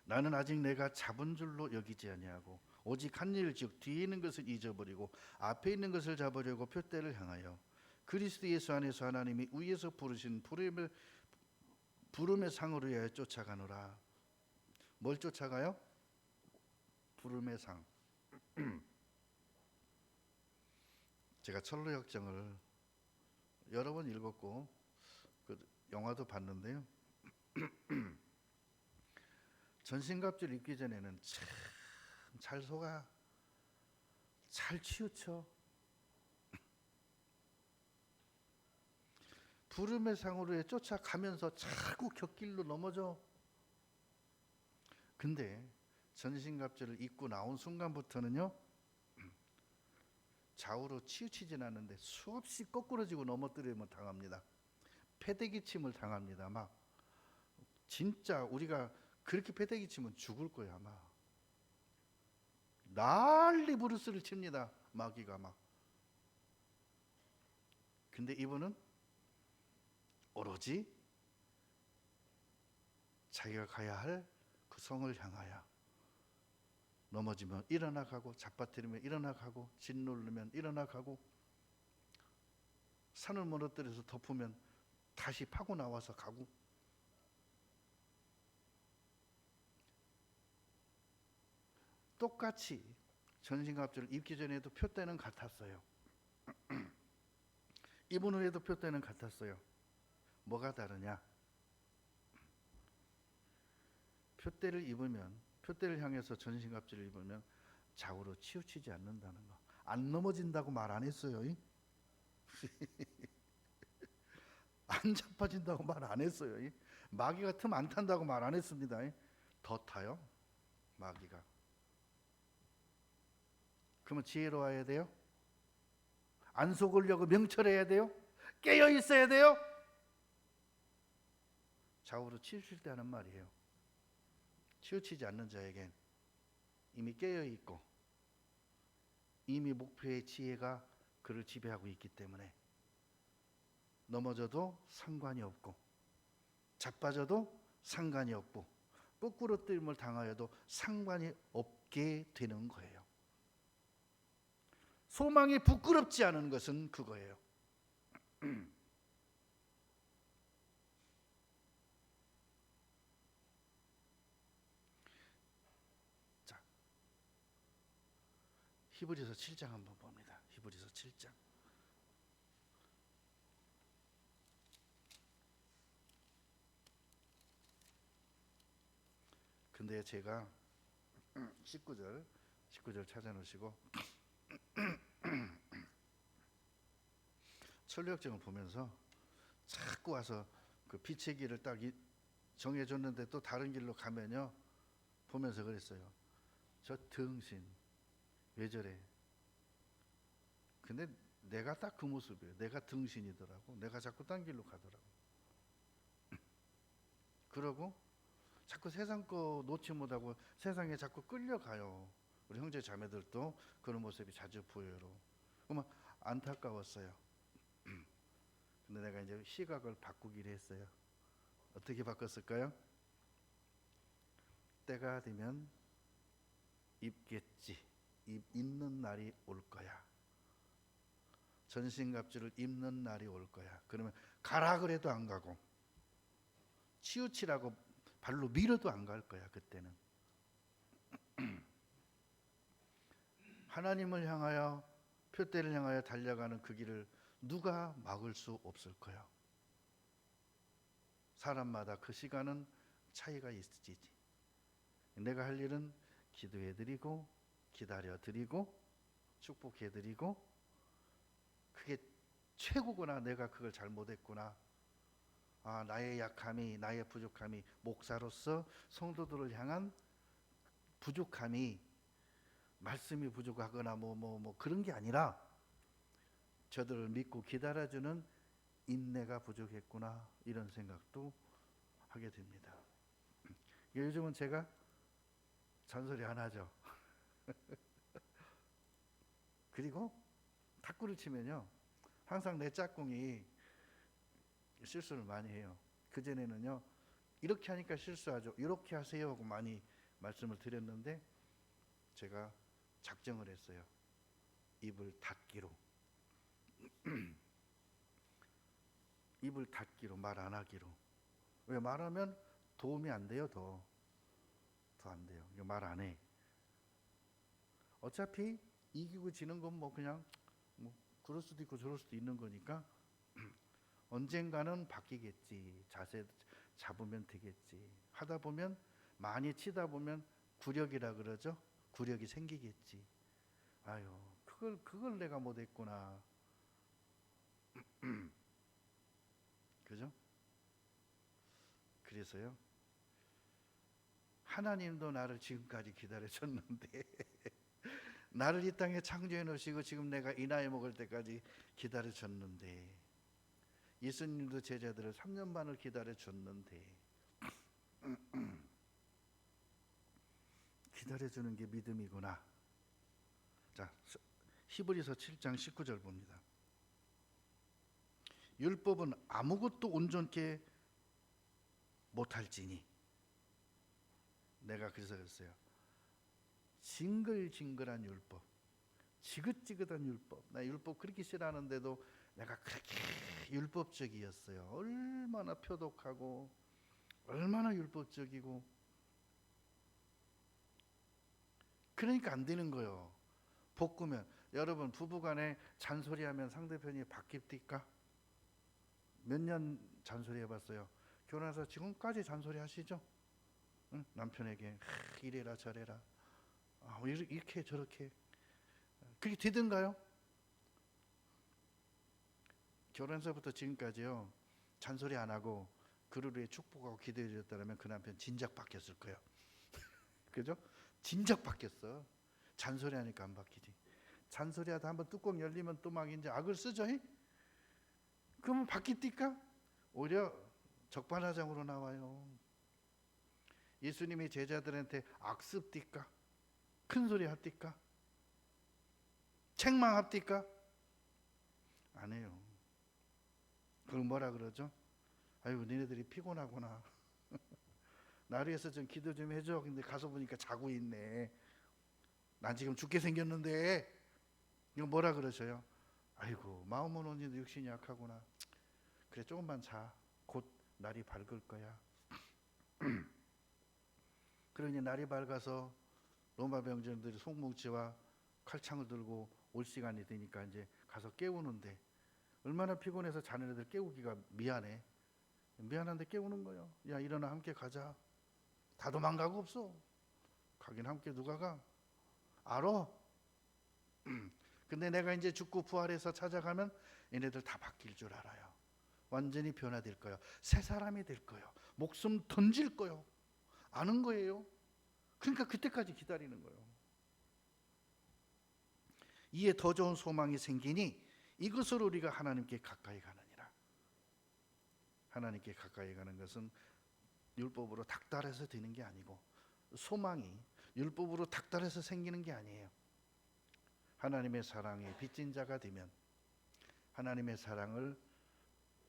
[SPEAKER 1] 나는 아직 내가 잡은 줄로 여기지 아니하고 오직 한 일, 즉 뒤에 있는 것을 잊어버리고 앞에 있는 것을 잡으려고 표대를 향하여 그리스도 예수 안에서 하나님이 위에서 부르신 부름의 상을 위하여 쫓아가노라. 뭘 쫓아가요? 부름의 상. 제가 철로역정을 여러 번 읽었고 그 영화도 봤는데요. 전신갑주를 입기 전에는 참 잘 속아, 잘 치우쳐. 부름의 상으로 쫓아가면서 자꾸 곁길로 넘어져. 근데 전신갑주를 입고 나온 순간부터는요, 좌우로 치우치진 않는데 수없이 거꾸러지고 넘어뜨리면 당합니다. 패대기침을 당합니다. 막 진짜 우리가 그렇게 패대기 치면 죽을 거야. 아마 난리 부르스를 칩니다. 마귀가 막. 근데 이분은 오로지 자기가 가야 할 그 성을 향하여 넘어지면 일어나 가고, 잡아뜨리면 일어나 가고, 짓누르면 일어나 가고, 산을 무너뜨려서 덮으면 다시 파고 나와서 가고. 똑같이 전신갑주를 입기 전에도 표대는 같았어요. 입은 후에도 표대는 같았어요. 뭐가 다르냐? 표대를 입으면, 표대를 향해서 전신갑주를 입으면 좌우로 치우치지 않는다는 거. 안 넘어진다고 말 안 했어요. 안 자빠진다고 말 안 했어요. 마귀가 틈 안 탄다고 말 안 했습니다. 더 타요, 마귀가. 그러면 지혜로워야 돼요? 안 속으려고 명철해야 돼요? 깨어 있어야 돼요? 좌우로 치우칠 때 하는 말이에요. 치우치지 않는 자에겐 이미 깨어 있고 이미 목표의 지혜가 그를 지배하고 있기 때문에 넘어져도 상관이 없고 자빠져도 상관이 없고 거꾸로 뜨임을 당하여도 상관이 없게 되는 거예요. 소망이 부끄럽지 않은 것은 그거예요. 자, 히브리서 7장 한번 봅니다. 히브리서 7장. 근데 제가 19절 찾아놓으시고 철로역정을 보면서 자꾸 와서 그 빛의 길을 딱 정해줬는데 또 다른 길로 가면요, 보면서 그랬어요. 저 등신 왜 저래? 근데 내가 딱 그 모습이에요. 내가 등신이더라고. 내가 자꾸 딴 길로 가더라고. 그러고 자꾸 세상 거 놓지 못하고 세상에 자꾸 끌려가요. 우리 형제 자매들도 그런 모습이 자주 보여요. 그러면 안타까웠어요. 근데 내가 이제 시각을 바꾸기로 했어요. 어떻게 바꿨을까요? 때가 되면 입겠지. 입는 날이 올 거야. 전신갑주를 입는 날이 올 거야. 그러면 가라 그래도 안 가고, 치우치라고 발로 밀어도 안 갈 거야. 그때는 하나님을 향하여, 표대를 향하여 달려가는 그 길을 누가 막을 수 없을 거야. 사람마다 그 시간은 차이가 있지. 내가 할 일은 기도해드리고, 기다려드리고, 축복해드리고, 그게 최고구나. 내가 그걸 잘못했구나. 나의 약함이, 나의 부족함이, 목사로서 성도들을 향한 부족함이, 말씀이 부족하거나 뭐 그런 게 아니라 저들을 믿고 기다려주는 인내가 부족했구나, 이런 생각도 하게 됩니다. 요즘은 제가 잔소리 안 하죠. 그리고 탁구를 치면요, 항상 내 짝꿍이 실수를 많이 해요. 그전에는요, 이렇게 하니까 실수하죠, 이렇게 하세요 하고 많이 말씀을 드렸는데, 제가 작정을 했어요. 입을 닫기로. 입을 닫기로, 말 안 하기로. 왜? 말하면 도움이 안 돼요. 더 안 돼요. 말 안 해. 어차피 이기고 지는 건 뭐 그냥 뭐 그럴 수도 있고 저럴 수도 있는 거니까 언젠가는 바뀌겠지. 자세 잡으면 되겠지. 하다 보면, 많이 치다 보면 구력이라 그러죠. 구력이 생기겠지. 아유, 그걸 내가 못했구나. 그죠? 그래서요, 하나님도 나를 지금까지 기다려줬는데 나를 이 땅에 창조해 놓으시고 지금 내가 이 나이 먹을 때까지 기다려줬는데, 예수님도 제자들을 3년 반을 기다려줬는데, 기다려주는 게 믿음이구나. 자, 히브리서 7장 19절 봅니다. 율법은 아무것도 온전케 못할지니. 내가 그래서 그랬어요. 징글징글한 율법, 지긋지긋한 율법. 나 율법 그렇게 싫어하는데도 내가 그렇게 율법적이었어요. 얼마나 표독하고 얼마나 율법적이고. 그러니까 안 되는 거예요. 볶으면, 여러분 부부간에 잔소리하면 상대편이 바뀝니까? 몇 년 잔소리 해봤어요? 결혼해서 지금까지 잔소리 하시죠? 응? 남편에게 이래라 저래라, 이렇게 저렇게. 그게 되던가요? 결혼해서부터 지금까지요, 잔소리 안 하고 그를 위해 축복하고 기도해 주셨다면 그 남편 진작 바뀌었을 거예요. 그죠? 진작 바뀌었어. 잔소리 하니까 안 바뀌지. 잔소리하다 한번 뚜껑 열리면 또 막 이제 악을 쓰죠. 그러면 바뀌니까 오히려 적반하장으로 나와요. 예수님이 제자들한테 악습디까? 큰 소리 합디까? 책망합디까? 안 해요. 그럼 뭐라 그러죠? 아이고, 니네들이 피곤하구나. 나를 위해서 좀 기도 좀 해줘. 근데 가서 보니까 자고 있네. 난 지금 죽게 생겼는데. 이거 뭐라 그러셔요? 아이고, 마음은 온인데 육신이 약하구나. 그래, 조금만 자. 곧 날이 밝을 거야. 그러니 날이 밝아서 로마 병정들이 송뭉치와 칼창을 들고 올 시간이 되니까 이제 가서 깨우는데, 얼마나 피곤해서 자는 애들 깨우기가 미안한데 깨우는 거예요. 야, 일어나, 함께 가자. 다 도망가고 없어. 가긴 함께 누가 가? 알아. 근데 내가 이제 죽고 부활해서 찾아가면 얘네들 다 바뀔 줄 알아요. 완전히 변화될 거예요. 새 사람이 될 거예요. 목숨 던질 거예요. 아는 거예요. 그러니까 그때까지 기다리는 거예요. 이에 더 좋은 소망이 생기니 이것으로 우리가 하나님께 가까이 가느니라. 하나님께 가까이 가는 것은 율법으로 닥달해서 되는 게 아니고, 소망이 율법으로 닥달해서 생기는 게 아니에요. 하나님의 사랑에 빚진 자가 되면, 하나님의 사랑을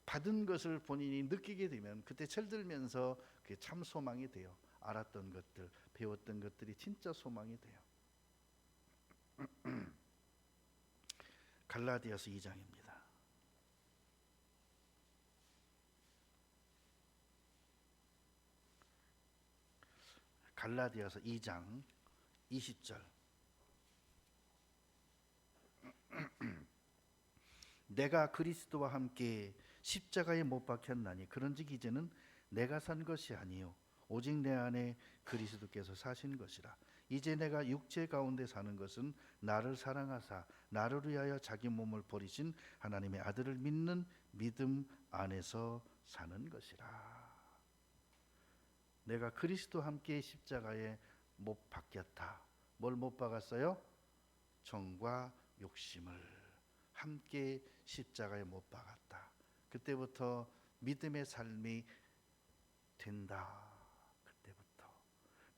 [SPEAKER 1] 받은 것을 본인이 느끼게 되면 그때 철들면서 그게 참 소망이 돼요. 알았던 것들, 배웠던 것들이 진짜 소망이 돼요. 갈라디아서 2장입니다. 갈라디아서 2장 20절. 내가 그리스도와 함께 십자가에 못 박혔나니 그런즉 이제는 내가 산 것이 아니요 오직 내 안에 그리스도께서 사신 것이라. 이제 내가 육체 가운데 사는 것은 나를 사랑하사 나를 위하여 자기 몸을 버리신 하나님의 아들을 믿는 믿음 안에서 사는 것이라. 내가 그리스도와 함께 십자가에 못 박혔다. 뭘 못 박았어요? 정과 욕심을 함께 십자가에 못 박았다. 그때부터 믿음의 삶이 된다. 그때부터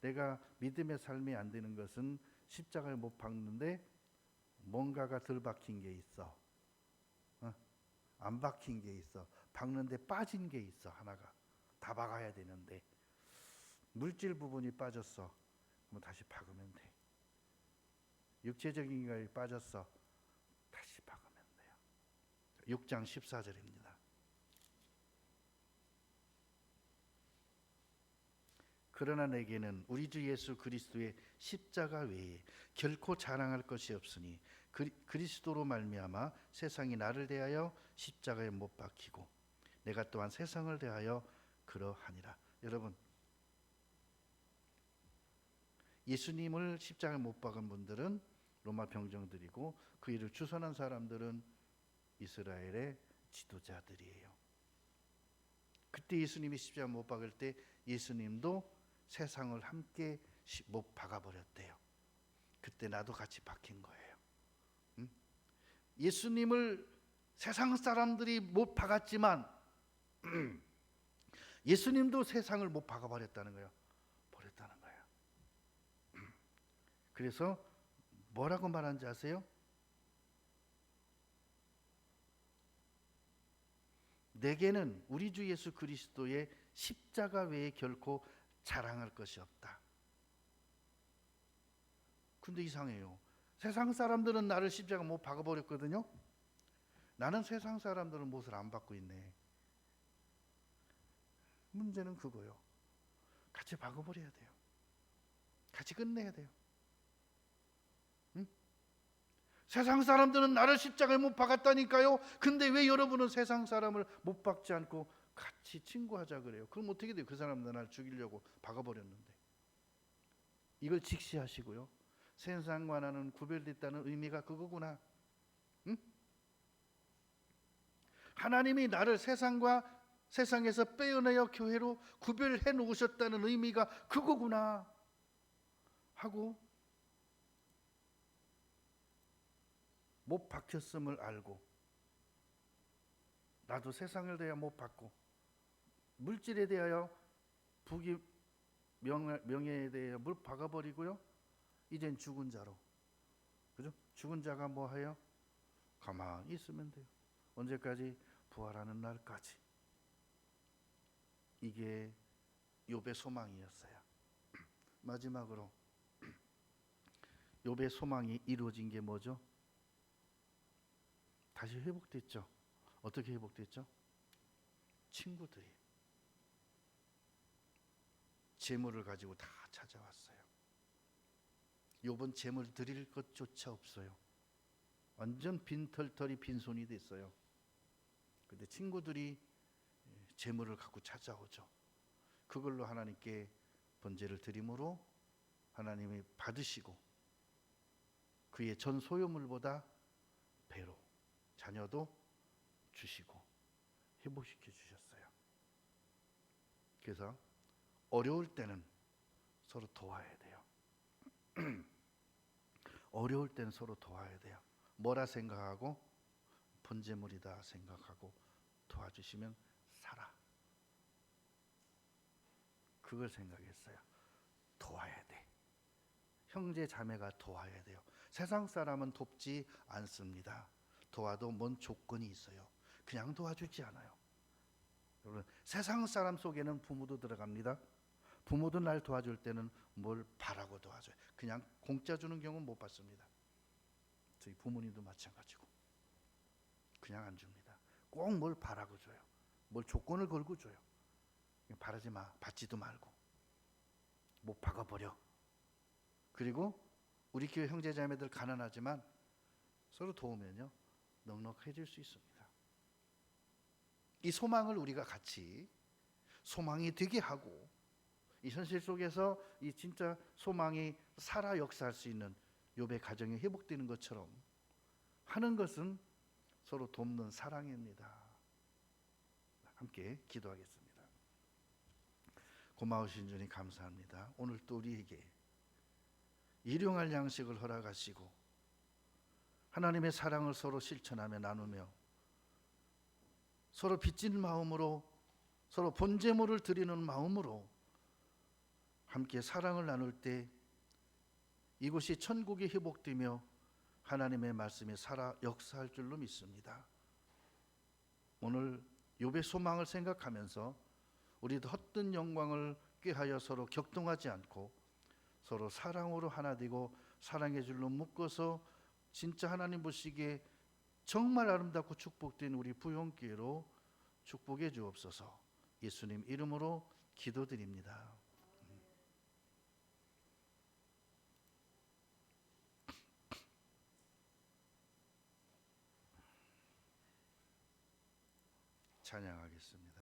[SPEAKER 1] 내가 믿음의 삶이 안 되는 것은 십자가에 못 박는데 뭔가가 덜 박힌 게 있어. 안 박힌 게 있어. 박는데 빠진 게 있어. 하나가 다 박아야 되는데 물질 부분이 빠졌어. 그럼 다시 박으면 돼. 육체적인 것이 빠졌어. 다시 박으면 돼요. 6장 14절입니다. 그러나 내게는 우리 주 예수 그리스도의 십자가 외에 결코 자랑할 것이 없으니 그리스도로 말미암아 세상이 나를 대하여 십자가에 못 박히고 내가 또한 세상을 대하여 그러하니라. 여러분, 예수님을 십자가에 못 박은 분들은 로마 병정들이고 그 일을 주선한 사람들은 이스라엘의 지도자들이에요. 그때 예수님이 십자가 못 박을 때 예수님도 세상을 함께 못 박아버렸대요. 그때 나도 같이 박힌 거예요. 예수님을 세상 사람들이 못 박았지만 예수님도 세상을 못 박아버렸다는 거예요. 버렸다는 거예요. 그래서 뭐라고 말하는지 아세요? 내게는 우리 주 예수 그리스도의 십자가 외에 결코 자랑할 것이 없다. 근데 이상해요. 세상 사람들은 나를 십자가 못 박아버렸거든요. 나는 세상 사람들은 못을 안 받고 있네. 문제는 그거요. 같이 박아버려야 돼요. 같이 끝내야 돼요. 응? 세상 사람들은 나를 십자가에 못 박았다니까요. 근데 왜 여러분은 세상 사람을 못 박지 않고 같이 친구하자 그래요? 그럼 어떻게 돼요? 그 사람들 날 죽이려고 박아버렸는데. 이걸 직시하시고요. 세상과 나는 구별됐다는 의미가 그거구나. 응? 하나님이 나를 세상에서 빼어내어 교회로 구별해 놓으셨다는 의미가 그거구나 하고 못 박혔음을 알고 나도 세상을 대하여 못 박고 물질에 대하여 부귀 명예에 대하여 물 박아버리고요. 이젠 죽은 자로, 그죠? 죽은 자가 뭐 해요? 가만히 있으면 돼요. 언제까지? 부활하는 날까지. 이게 욥의 소망이었어요. 마지막으로 욥의 소망이 이루어진 게 뭐죠? 다시 회복됐죠. 어떻게 회복됐죠? 친구들이 재물을 가지고 다 찾아왔어요. 욥은 재물 드릴 것조차 없어요. 완전 빈털터리 빈손이 됐어요. 근데 친구들이 재물을 갖고 찾아오죠. 그걸로 하나님께 번제를 드림으로 하나님이 받으시고 그의 전 소유물보다 배로 자녀도 주시고 회복시켜 주셨어요. 그래서 어려울 때는 서로 도와야 돼요. 어려울 때는 서로 도와야 돼요. 뭐라 생각하고? 번제물이다 생각하고 도와주시면 살아. 그걸 생각했어요. 도와야 돼. 형제 자매가 도와야 돼요. 세상 사람은 돕지 않습니다. 도와도 뭔 조건이 있어요. 그냥 도와주지 않아요. 여러분, 세상 사람 속에는 부모도 들어갑니다. 부모도 날 도와줄 때는 뭘 바라고 도와줘요. 그냥 공짜 주는 경우는 못 봤습니다. 저희 부모님도 마찬가지고 그냥 안 줍니다. 꼭 뭘 바라고 줘요. 뭘 조건을 걸고 줘요. 바라지 마, 받지도 말고 못 박아버려. 그리고 우리 교회 형제자매들 가난하지만 서로 도우면요 넉넉해질 수 있습니다. 이 소망을 우리가 같이 소망이 되게 하고 이 현실 속에서 이 진짜 소망이 살아 역사할 수 있는 욥의 가정이 회복되는 것처럼 하는 것은 서로 돕는 사랑입니다. 함께 기도하겠습니다. 고마우신 주님 감사합니다. 오늘 또 우리에게 일용할 양식을 허락하시고 하나님의 사랑을 서로 실천하며 나누며 서로 빚진 마음으로 서로 본제물을 드리는 마음으로 함께 사랑을 나눌 때 이곳이 천국이 회복되며 하나님의 말씀이 살아 역사할 줄로 믿습니다. 오늘 욥의 소망을 생각하면서 우리도 헛된 영광을 꾀하여 서로 격동하지 않고 서로 사랑으로 하나 되고 사랑의 줄로 묶어서 진짜 하나님 보시기에 정말 아름답고 축복된 우리 부흥교회로 축복해 주옵소서. 예수님 이름으로 기도드립니다. 찬양하겠습니다.